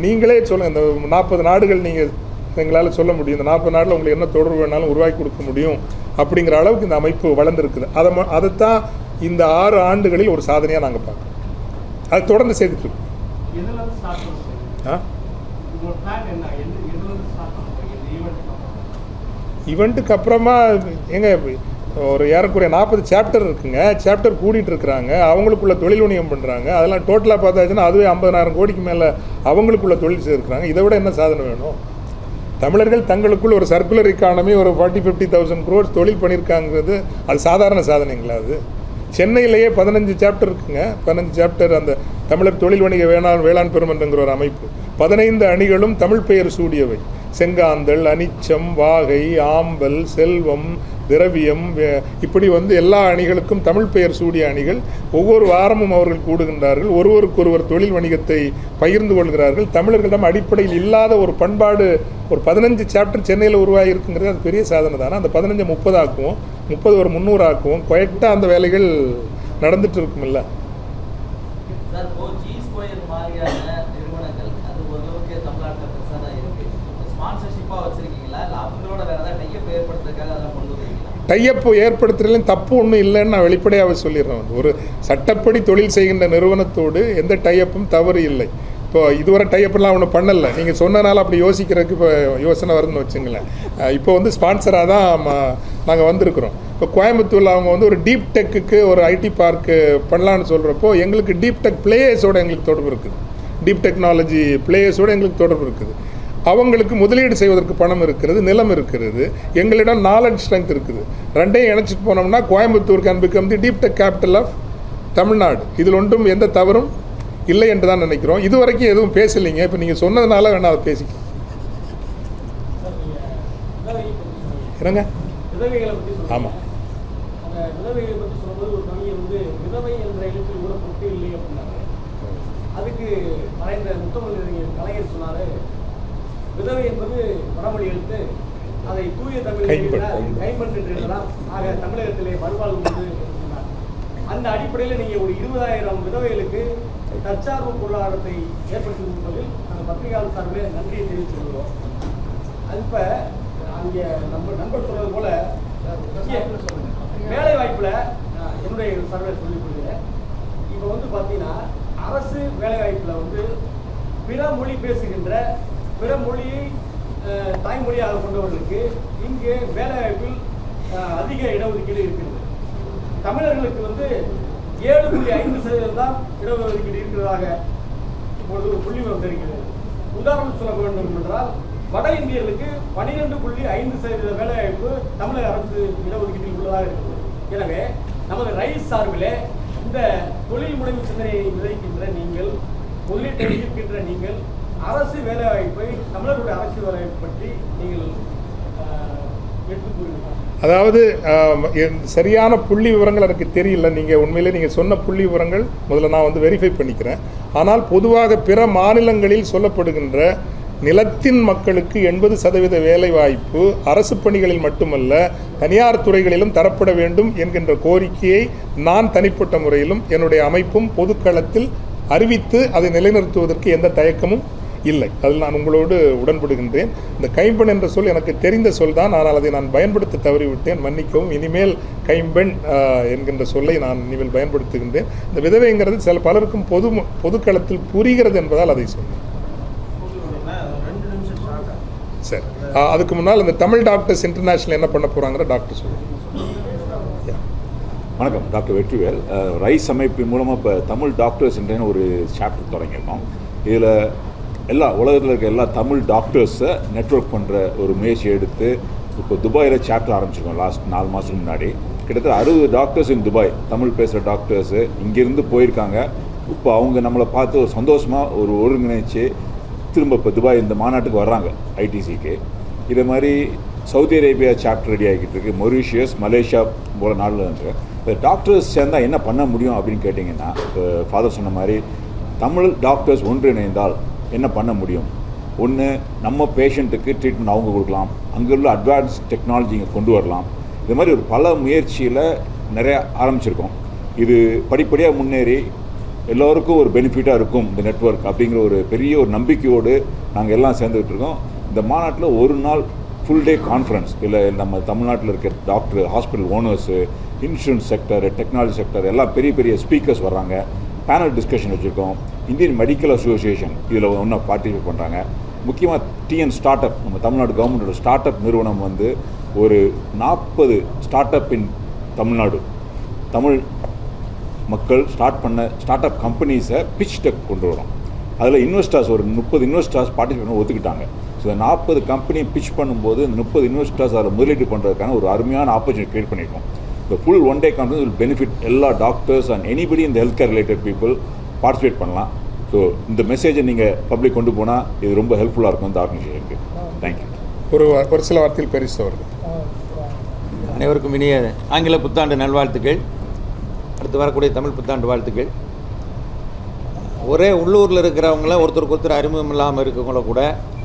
நீங்களே சொல்லுங்கள், இந்த 40 நாடுகள் நீங்கள் எங்களால் சொல்ல முடியும், இந்த 40 நாட்டில் உங்களுக்கு என்ன தொடர்பு வேணாலும் உருவாக்கி கொடுக்க முடியும் அப்படிங்கிற அளவுக்கு இந்த அமைப்பு வளர்ந்துருக்குது. அதைத்தான் இந்த 6 ஆண்டுகளில் ஒரு சாதனையாக நாங்கள் பார்க்குறோம். அது தொடர்ந்து செய்துட்டு ஈவெண்ட்டுக்கு அப்புறமா ஒரு ஏறக்குறைய 40 சாப்டர் இருக்குங்க. சாப்டர் கூடிட்டு இருக்கிறாங்க, அவங்களுக்குள்ள தொழில் வணிகம் பண்ணுறாங்க. அதெல்லாம் டோட்டலாக பார்த்தாச்சுன்னா அதுவே 50,000 கோடிக்கு மேலே அவங்களுக்குள்ள தொழில் செய்திருக்கிறாங்க. இதை விட என்ன சாதனை வேணும்? தமிழர்கள் தங்களுக்குள் ஒரு சர்க்குலர் எக்கானமி ஒரு 40-50,000 crores தொழில் பண்ணியிருக்காங்கிறது அது சாதாரண சாதனைங்களா? அது சென்னையிலேயே 15 சாப்டர் இருக்குங்க. 15 சாப்டர் அந்த தமிழர் தொழில் வணிக வேளாண் பெருமன்றங்கிற ஒரு அமைப்பு. 15 அணிகளும் தமிழ் பெயர் சூடியவை. செங்காந்தல், அனிச்சம், வாகை, ஆம்பல், செல்வம், திரவியம், இப்படி எல்லா அணிகளுக்கும் தமிழ் பெயர் சூடிய அணிகள். ஒவ்வொரு வாரமும் அவர்கள் கூடுகின்றார்கள், ஒருவருக்கொருவர் தொழில் வணிகத்தை பகிர்ந்து கொள்கிறார்கள். தமிழர்களிடம் அடிப்படையில் இல்லாத ஒரு பண்பாடு ஒரு 15 சாப்டர் சென்னையில் உருவாகி இருக்குங்கிறது அது பெரிய சாதனை தானே. அந்த 15 30 ஆக்குவோம், 30 ஒரு 300 ஆக்குவோம். குவைட்டாக அந்த வேலைகள் நடந்துட்டு இருக்குமில்ல. டையப்பு ஏற்படுத்துறதுலையும் தப்பு ஒன்றும் இல்லைன்னு நான் வெளிப்படையாக சொல்லிடுறேன். ஒரு சட்டப்படி தொழில் செய்கின்ற நிறுவனத்தோடு எந்த டையப்பும் தவறு இல்லை. இப்போ இதுவரை டையப்லாம் ஒன்றும் பண்ணலை. நீங்கள் சொன்னனால அப்படி யோசிக்கிறதுக்கு இப்போ யோசனை வருதுன்னு வச்சுங்களேன். இப்போ ஸ்பான்சராக தான் நாங்கள் வந்திருக்கிறோம். இப்போ கோயம்புத்தூரில் அவங்க ஒரு டீப் டெக்குக்கு ஒரு ஐடி பார்க்கு பண்ணலான்னு சொல்கிறப்போ எங்களுக்கு டீப் டெக் பிளேயர்ஸோடு எங்களுக்கு தொடர்பு இருக்குது. டீப் டெக்னாலஜி பிளேயர்ஸோடு எங்களுக்கு தொடர்பு இருக்குது. அவங்களுக்கு முதலீடு செய்வதற்கு பணம் இருக்கிறது, நிலம் இருக்கிறது, எங்களிடம் நாலெட்ஜ் ஸ்ட்ரென்த் இருக்குது. ரெண்டையும் இணைச்சிட்டு போனோம்னா Coimbatore can become the deep tech capital of Tamil Nadu. இதில் ஒன்றும் எந்த தவறும் இல்லை என்று தான் நினைக்கிறோம். இதுவரைக்கும் எதுவும் பேசலைங்க. இப்போ நீங்கள் சொன்னதுனால வேணா அதை பேசிக்க. என்னங்க? ஆமாம். அதுக்கு மறைந்த முத்தமிழ் கலைஞர் சொன்னார், விதவை என்பது வடமொழி எழுத்து, அதை தூய தமிழ் கைம்பெண் என்று எழுதலாம். ஆக தமிழகத்திலே மறுவாழ்வு உண்டு சொன்னார். அந்த அடிப்படையில் நீங்கள் ஒரு 20,000 விதவைகளுக்கு தற்சார்பு பொருளாதாரத்தை ஏற்படுத்தி கொடுப்பதில் அந்த பத்திரிகையாளர் சார்பில் நன்றியை தெரிவித்து கொள்கிறோம். அது இப்போ அங்கே நம்ம நண்பர் சொன்னது போல வேலை வாய்ப்பில் என்னுடைய சார்பில் சொல்லிக் கொள்கிறேன். இப்போ பார்த்தீங்கன்னா அரசு வேலை வாய்ப்பில் பிற மொழி பேசுகின்ற, பிற மொழியை தாய்மொழியாக கொண்டவர்களுக்கு இங்கே வேலைவாய்ப்பில் அதிக இடஒதுக்கீடு இருக்கிறது. தமிழர்களுக்கு 7.5% தான் இடஒதுக்கீடு இருக்கிறதாக இப்பொழுது ஒரு புள்ளி விவரம் தெரிகிறது. உதாரணம் சொல்ல வேண்டும் என்றால் வட இந்தியர்களுக்கு 12.5% வேலைவாய்ப்பு தமிழக அரசு இடஒதுக்கீட்டில் உள்ளதாக இருக்கிறது. எனவே நமது ரைஸ் சார்பிலே இந்த தொழில் முனைவு சிந்தனையை விதைக்கின்ற நீங்கள், முதலீட்டை ஈர்க்கின்ற நீங்கள், அரசு வேலைவாய்ப்பை, தமிழர்களுடைய அரசு வேலைவாய்ப்பு பற்றி நீங்கள் எடுத்து கூறுவீர்கள். அதாவது சரியான புள்ளி விவரங்கள் எனக்கு தெரியல. நீங்கள் உண்மையிலே நீங்கள் சொன்ன புள்ளி விவரங்கள் முதல்ல நான் வெரிஃபை பண்ணிக்கிறேன். ஆனால் பொதுவாக பிற மாநிலங்களில் சொல்லப்படுகின்ற நிலத்தின் மக்களுக்கு 80% வேலை வாய்ப்பு அரசு பணிகளில் மட்டுமல்ல தனியார் துறைகளிலும் தரப்பட வேண்டும் என்கின்ற கோரிக்கையை நான் தனிப்பட்ட முறையிலும் என்னுடைய அமைப்பும் பொதுக்களத்தில் அறிவித்து அதை நிலைநிறுத்துவதற்கு எந்த தயக்கமும் இல்லை. அதில் நான் உங்களோடு உடன்படுகின்றேன். இந்த கைம்பெண் என்ற சொல் எனக்கு தெரிந்த சொல் தான், ஆனால் அதை நான் பயன்படுத்த தவறிவிட்டேன், மன்னிக்கவும். இனிமேல் கைம்பெண் என்கின்ற சொல்லை நான் இனிமேல் பயன்படுத்துகின்றேன். இந்த விதவைங்கிறது சில பலருக்கும் பொதுக்களத்தில் புரிகிறது என்பதால் அதை சொன்னேன். சரி, அதுக்கு முன்னால் இந்த தமிழ் டாக்டர்ஸ் இன்டர்நேஷனல் என்ன பண்ண போகிறாங்கிற டாக்டர் சொல்லுங்கள். வணக்கம், டாக்டர் வெற்றிவேல். ரைஸ் அமைப்பின் மூலமாக இப்போ தமிழ் டாக்டர்ஸ் என்றேன்னு ஒரு சாப்டர் தொடங்கியிருக்கோம். இதில் எல்லா உலகத்தில் இருக்க எல்லா தமிழ் டாக்டர்ஸை நெட்வொர்க் பண்ணுற ஒரு முயற்சி எடுத்து இப்போ துபாயில் சாப்டர் ஆரம்பிச்சிருக்கோம். லாஸ்ட் 4 மாதத்துக்கு முன்னாடி கிட்டத்தட்ட 60 டாக்டர்ஸ் இன் துபாய், தமிழ் பேசுகிற டாக்டர்ஸு இங்கேருந்து போயிருக்காங்க. இப்போ அவங்க நம்மளை பார்த்து ஒரு சந்தோஷமாக ஒரு ஒருங்கிணைச்சு திரும்ப இப்போ துபாய் இந்த மாநாட்டுக்கு வர்றாங்க ஐடிசிக்கு. இதே மாதிரி சவுதி அரேபியா சாப்டர் ரெடி ஆகிக்கிட்டு இருக்குது, மொரீஷியஸ், மலேசியா போல் நாளில் இருக்கு. இப்போ டாக்டர்ஸ் சேர்ந்தால் என்ன பண்ண முடியும் அப்படின்னு கேட்டிங்கன்னா, இப்போ ஃபாதர் சொன்ன மாதிரி தமிழ் டாக்டர்ஸ் ஒன்றிணைந்தால் என்ன பண்ண முடியும்? ஒன்று, நம்ம பேஷண்ட்டுக்கு ட்ரீட்மெண்ட் அவங்க கொடுக்கலாம், அங்கே உள்ள அட்வான்ஸ் டெக்னாலஜி இங்கே கொண்டு வரலாம். இது மாதிரி ஒரு பல முயற்சியில் நிறையா ஆரம்பிச்சிருக்கோம். இது படிப்படியாக முன்னேறி எல்லோருக்கும் ஒரு பெனிஃபிட்டாக இருக்கும் இந்த நெட்வொர்க் அப்படிங்கிற ஒரு பெரிய ஒரு நம்பிக்கையோடு நாங்கள் எல்லாம் சேர்ந்துக்கிட்டு இருக்கோம். இந்த மாநாட்டில் ஒரு நாள் ஃபுல் டே கான்ஃபரன்ஸ், இல்லை நம்ம தமிழ்நாட்டில் இருக்க doctor, hospital owners, insurance sector, technology sector எல்லாம் பெரிய பெரிய ஸ்பீக்கர்ஸ் வர்றாங்க. பேனல் டிஸ்கஷன் வச்சுருக்கோம். இந்தியன் மெடிக்கல் அசோசியேஷன் இதில் ஒன்றா பார்ட்டிசிபேட் பண்ணுறாங்க. முக்கியமாக டிஎன் ஸ்டார்ட் அப், நம்ம தமிழ்நாடு கவர்மெண்டோட ஸ்டார்ட் அப் நிறுவனம் ஒரு 40 ஸ்டார்ட் அப் இன் தமிழ்நாடு தமிழ் மக்கள் ஸ்டார்ட் அப் கம்பெனிஸை பிச் டெக் கொண்டு வரோம். அதில் இன்வெஸ்டர்ஸ் ஒரு 30 இன்வெஸ்டர்ஸ் பார்ட்டிசிபேட் பண்ண ஒத்துக்கிட்டாங்க. ஸோ 40 கம்பெனியை பிச் பண்ணும்போது இந்த 30 இன்வெஸ்டர்ஸ் அதில் முதலீடு பண்ணுறதுக்கான ஒரு அருமையான ஆப்பர்ச்சுனிட்டி கிரியேட் பண்ணியிருக்கோம். இந்த full one day conference will benefit எல்லா டாக்டர்ஸ் அண்ட் எனிபடி இந்த health care related people participate பண்ணலாம். ஸோ இந்த மெசேஜை நீங்கள் பப்ளிக் கொண்டு போனால் இது ரொம்ப ஹெல்ப்ஃபுல்லாக இருக்கும் இந்த ஆர்கனைசேஷனுக்கு. தேங்க்யூ. ஒரு சில வார்த்தையில் பெரிசு அவர்கள். அனைவருக்கும் இனிய ஆங்கில புத்தாண்டு நல்வாழ்த்துக்கள். அடுத்து வரக்கூடிய தமிழ் புத்தாண்டு வாழ்த்துக்கள். ஒரே உள்ளூரில் இருக்கிறவங்கள ஒருத்தருக்கு அறிமுகம் இல்லாமல் இருக்கவங்கள கூட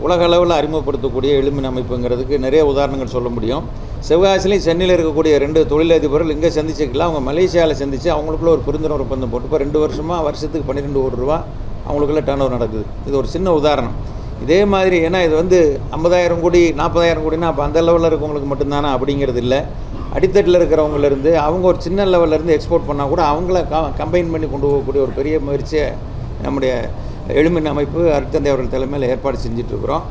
உலக அளவில் அறிமுகப்படுத்தக்கூடிய எளிமின் அமைப்புங்கிறதுக்கு நிறைய உதாரணங்கள் சொல்ல முடியும். சிவகாசிலையும் சென்னையில் இருக்கக்கூடிய 2 தொழிலதிபர்கள் இங்கே சந்திச்சுக்கலாம். அவங்க மலேசியாவில் சந்தித்து அவங்களுக்குள்ள ஒரு புரிந்துணர்வு ஒப்பந்தம் போட்டு இப்போ 2 வருஷமாக வருஷத்துக்கு 12 கோடி ரூபா அவங்களுக்குள்ள டர்ன் ஓவர் நடக்குது. இது ஒரு சின்ன உதாரணம். இதே மாதிரி ஏன்னா இது 50,000 கோடி 40,000 கோடினா அப்போ அந்த லெவலில் இருக்கவங்களுக்கு மட்டும்தானே அப்படிங்கிறது இல்லை. அடித்தட்டில் இருக்கிறவங்கலேருந்து அவங்க ஒரு சின்ன லெவல்லேருந்து எக்ஸ்போர்ட் பண்ணால் கூட அவங்கள கம்பைன் பண்ணி கொண்டு போகக்கூடிய ஒரு பெரிய முயற்சியை நம்முடைய எளிமின் அமைப்பு அருட்தந்தை அவர்கள் தலைமையில் ஏற்பாடு செஞ்சிட்ருக்கிறோம்.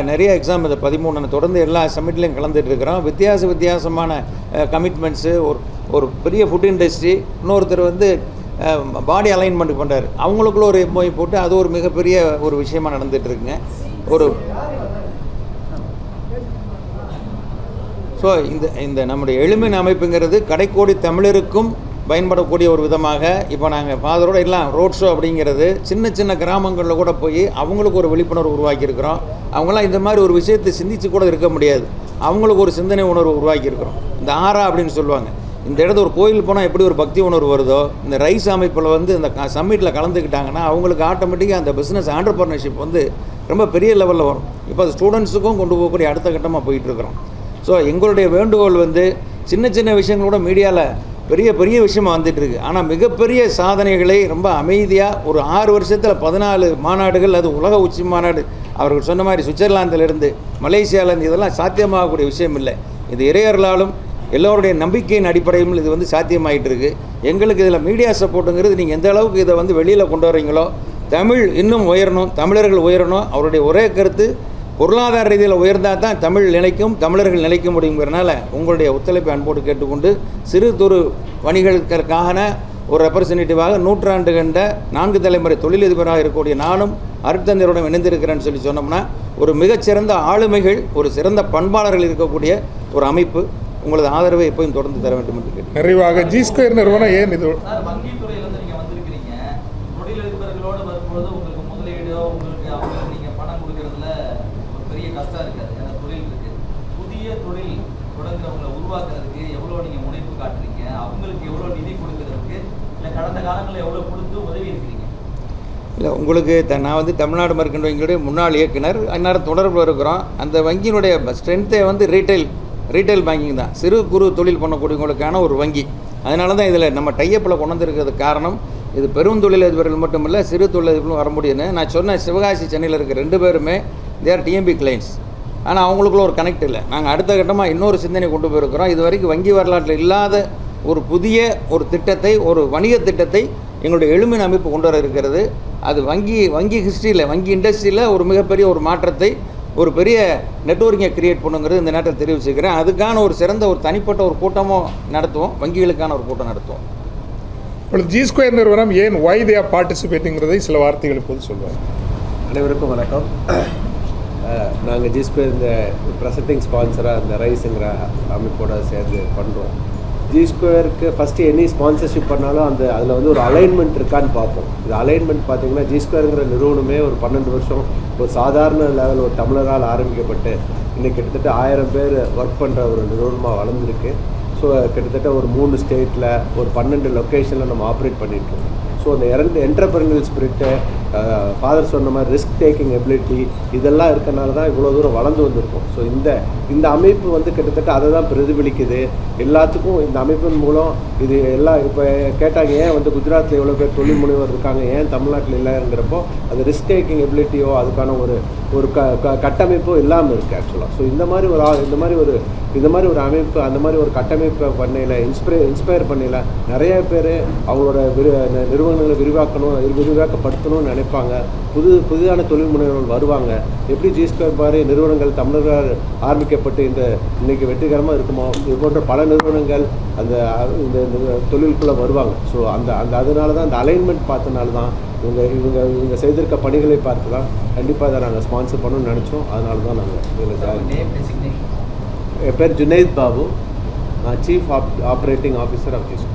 நிறைய எக்ஸாம் இந்த 13 தொடர்ந்து எல்லா சமிட்லையும் கலந்துட்டுருக்கிறோம். வித்தியாசமான கமிட்மெண்ட்ஸு. ஒரு பெரிய ஃபுட் இண்டஸ்ட்ரி, இன்னொருத்தர் பாடி அலைன்மெண்ட் பண்ணுறாரு. அவங்களுக்குள்ள ஒரு எம்ஓஐ போட்டு அது ஒரு மிகப்பெரிய ஒரு விஷயமாக நடந்துகிட்ருக்குங்க. ஸோ இந்த நம்முடைய எளிமின் அமைப்புங்கிறது கடைக்கோடி தமிழருக்கும் பயன்படக்கூடிய ஒரு விதமாக இப்போ நாங்கள் ஃபாதரோடு எல்லாம் ரோட் ஷோ அப்படிங்கிறது சின்ன கிராமங்களில் கூட போய் அவங்களுக்கு ஒரு விழிப்புணர்வு உருவாக்கியிருக்கிறோம். அவங்களாம் இந்த மாதிரி ஒரு விஷயத்தை சிந்திச்சு கூட இருக்க முடியாது. அவங்களுக்கு ஒரு சிந்தனை உணர்வு உருவாக்கியிருக்கிறோம். இந்த ஆரா அப்படின்னு சொல்லுவாங்க. இந்த இடத்துல ஒரு கோயில் போனால் எப்படி ஒரு பக்தி உணர்வு வருதோ, இந்த ரைஸ் அமைப்பில் இந்த சம்மிட்டில் கலந்துக்கிட்டாங்கன்னா அவங்களுக்கு ஆட்டோமேட்டிக்காக அந்த பிஸ்னஸ் ஆண்டர்பிரினர்ஷிப் ரொம்ப பெரிய லெவலில் வரும். இப்போ அது ஸ்டூடெண்ட்ஸுக்கும் கொண்டு போகக்கூடிய அடுத்த கட்டமாக போயிட்டுருக்குறோம். ஸோ எங்களுடைய வேண்டுகோள் சின்ன விஷயங்களோட மீடியாவில் பெரிய விஷயமாக வந்துட்டுருக்கு. ஆனால் மிகப்பெரிய சாதனைகளை ரொம்ப அமைதியாக ஒரு 6 வருஷத்தில் 14 மாநாடுகள், அது உலக உச்சி மாநாடு, அவர்கள் சொன்ன மாதிரி சுவிட்சர்லாந்திலிருந்து மலேசியாவிலேருந்து இதெல்லாம் சாத்தியமாகக்கூடிய விஷயம் இல்லை. இது இறையர்களாலும் எல்லோருடைய நம்பிக்கையின் அடிப்படையில் இது சாத்தியமாகிட்டு இருக்குது. எங்களுக்கு இதில் மீடியா சப்போர்ட்டுங்கிறது நீங்கள் எந்த அளவுக்கு இதை வெளியில் கொண்டு வரீங்களோ, தமிழ் இன்னும் உயரணும், தமிழர்கள் உயரணும். அவருடைய ஒரே கருத்து பொருளாதார ரீதியில் உயர்ந்தால் தான் தமிழ் நிலைக்கும், தமிழர்கள் நிலைக்க முடியுங்கிறனால உங்களுடைய ஒத்துழைப்பை அன்போடு கேட்டுக்கொண்டு சிறு துரு வணிகர்களுக்கான ஒரு ரெப்ரசன்டேட்டிவாக 100 ஆண்டு கண்ட 4 தலைமுறை தொழிலதிபராக இருக்கக்கூடிய நானும் அருட்தந்தையருடன் இணைந்திருக்கிறேன்னு சொன்னோம்னா ஒரு மிகச்சிறந்த ஆளுமைகள், ஒரு சிறந்த பண்பாளர்கள் இருக்கக்கூடிய ஒரு அமைப்பு. உங்களது ஆதரவை எப்போயும் தொடர்ந்து தர வேண்டும் என்று கேட்டு நிறைவாக ஜி2 நிறுவனம் ஏன் இது வங்கித்துறையிலிருந்து நீங்கள் வந்திருக்கிறீங்க, தொழிலதிபர்களோடு வரும்போது உங்களுக்கு முதலீடோ உங்களுக்கு அவங்களுக்கு நீங்கள் பணம் கொடுக்கறதுல ஒரு பெரிய கஷ்டம் இருக்காது. ஏன்னா தொழில் இருக்குது. புதிய தொழில் தொடங்குறவங்களை உருவாக்குறதுக்கு எவ்வளோ நீங்கள் முனைப்பு காட்டுறீங்க, அவங்களுக்கு எவ்வளோ நிதி கொடுக்கறதுக்கு, இல்லை கடந்த காலங்களில் எவ்வளோ கொடுத்து உதவி இருக்கிறீங்க? இல்லை உங்களுக்கு நான் தமிழ்நாடு மர்க்கண்ட் வங்கியுடைய முன்னாள் இயக்குனர், அந்நேரம் தொடர்பில் இருக்கிறோம். அந்த வங்கியினுடைய ஸ்ட்ரென்த்தே ரீட்டைல் பேங்கிங் தான், சிறு குறு தொழில் பண்ணக்கூடியவங்களுக்கான ஒரு வங்கி. அதனால தான் இதில் நம்ம டைப்பில் கொண்டு வந்திருக்கிறது காரணம். இது பெரும் தொழிலதிபர்கள் மட்டுமில்லை, சிறு தொழிலதிபர்களும் வர முடியும்னு நான் சொன்னேன். சிவகாசி சென்னையில் இருக்க 2 பேருமே தேர் டிஎம்பி கிளைண்ட்ஸ். ஆனால் அவங்களுக்குள்ள ஒரு கனெக்ட் இல்லை. நாங்கள் அடுத்த கட்டமாக இன்னொரு சிந்தனை கொண்டு போயிருக்கிறோம். இது வரைக்கும் வங்கி வரலாற்றில் இல்லாத ஒரு புதிய ஒரு திட்டத்தை, ஒரு வணிக திட்டத்தை எங்களுடைய எளிமின் அமைப்பு கொண்டு வர இருக்கிறது. அது வங்கி ஹிஸ்ட்ரியில், வங்கி இண்டஸ்ட்ரியில் ஒரு மிகப்பெரிய ஒரு மாற்றத்தை, ஒரு பெரிய நெட்வொர்க்கிங்கை கிரியேட் பண்ணுங்கிறது இந்த நேரத்தில் தெரிவிச்சுக்கிறேன். அதுக்கான ஒரு சிறந்த ஒரு தனிப்பட்ட ஒரு கூட்டமும் நடத்துவோம், வங்கிகளுக்கான ஒரு கூட்டம் நடத்துவோம். இப்பொழுது ஜி2 நிறுவனம் ஏன் வை தே ஆர் பார்ட்டிசிபேட்டிங்கிறதை சில வார்த்தைகள் இப்போது சொல்லுவாங்க. அனைவருக்கும் வணக்கம். நாங்கள் ஜி2 இந்த ப்ரெசன்டிங் ஸ்பான்சராக இந்த ரைஸுங்கிற அமைப்போட சேர்ந்து பண்ணுறோம். ஜி2க்கு ஃபஸ்ட்டு எனி ஸ்பான்சர்ஷிப் பண்ணாலும் அதில் ஒரு அலைன்மெண்ட் இருக்கான்னு பார்ப்போம். இது அலைன்மெண்ட் பார்த்திங்கன்னா ஜி2ங்கிற நிறுவனமே ஒரு 12 வருஷம் ஒரு சாதாரண லெவல் ஒரு தமிழரால் ஆரம்பிக்கப்பட்டு இன்றைக்கி கிட்டத்தட்ட 1000 பேர் ஒர்க் பண்ணுற ஒரு நிறுவனமாக வளர்ந்துருக்கு. ஸோ கிட்டத்தட்ட ஒரு 3 ஸ்டேட்டில் ஒரு 12 லொக்கேஷனில் நம்ம ஆப்ரேட் பண்ணிகிட்ருக்கோம். ஸோ அந்த என்டர்பிரினியல் ஸ்பிரிட்டு, ஃபாதர் சொன்ன மாதிரி ரிஸ்க் டேக்கிங் எபிலிட்டி, இதெல்லாம் இருக்கனால தான் இவ்வளோ தூரம் வளர்ந்து வந்திருக்கும். ஸோ இந்த அமைப்பு கிட்டத்தட்ட அதை தான் பிரதிபலிக்குது எல்லாத்துக்கும். இந்த அமைப்பின் மூலம் இது எல்லாம் இப்போ கேட்டாங்க, ஏன் குஜராத்தில் எவ்வளோ பேர் தொழில் முனைவர் இருக்காங்க, ஏன் தமிழ்நாட்டில் இல்லைங்கிறப்போ அது ரிஸ்க் டேக்கிங் எபிலிட்டியோ அதுக்கான ஒரு கட்டமைப்போ இல்லாமல் இருக்குது ஆக்சுவலாக. ஸோ இந்த மாதிரி ஒரு அமைப்பு, அந்த மாதிரி ஒரு கட்டமைப்பை பண்ணையில் இன்ஸ்பயர் பண்ணையில் நிறைய பேர் அவங்களோட நிறுவனங்களை விரிவாக்கப்படுத்தணும்னு நினைப்பாங்க. வைப்பாங்க, புதிதான தொழில் முனைவர்கள் வருவாங்க. எப்படி ஜி2 மாதிரி நிறுவனங்கள் தமிழர்கள் ஆரம்பிக்கப்பட்டு இன்னைக்கு வெற்றிகரமாக இருக்குமோ, இது போன்ற பல நிறுவனங்கள் இந்த தொழிலுக்குள்ளே வருவாங்க. ஸோ அதனால தான் அந்த அலைன்மெண்ட் பார்த்தனால தான் இவங்க செய்திருக்க பணிகளை பார்த்து தான் கண்டிப்பாக இதை நாங்கள் ஸ்பான்சர் பண்ணணும்னு நினச்சோம். அதனால தான் நாங்கள் இதில் ஜாயின். என் பேர் ஜுனைத் பாபு, நான் chief operating officer of g2.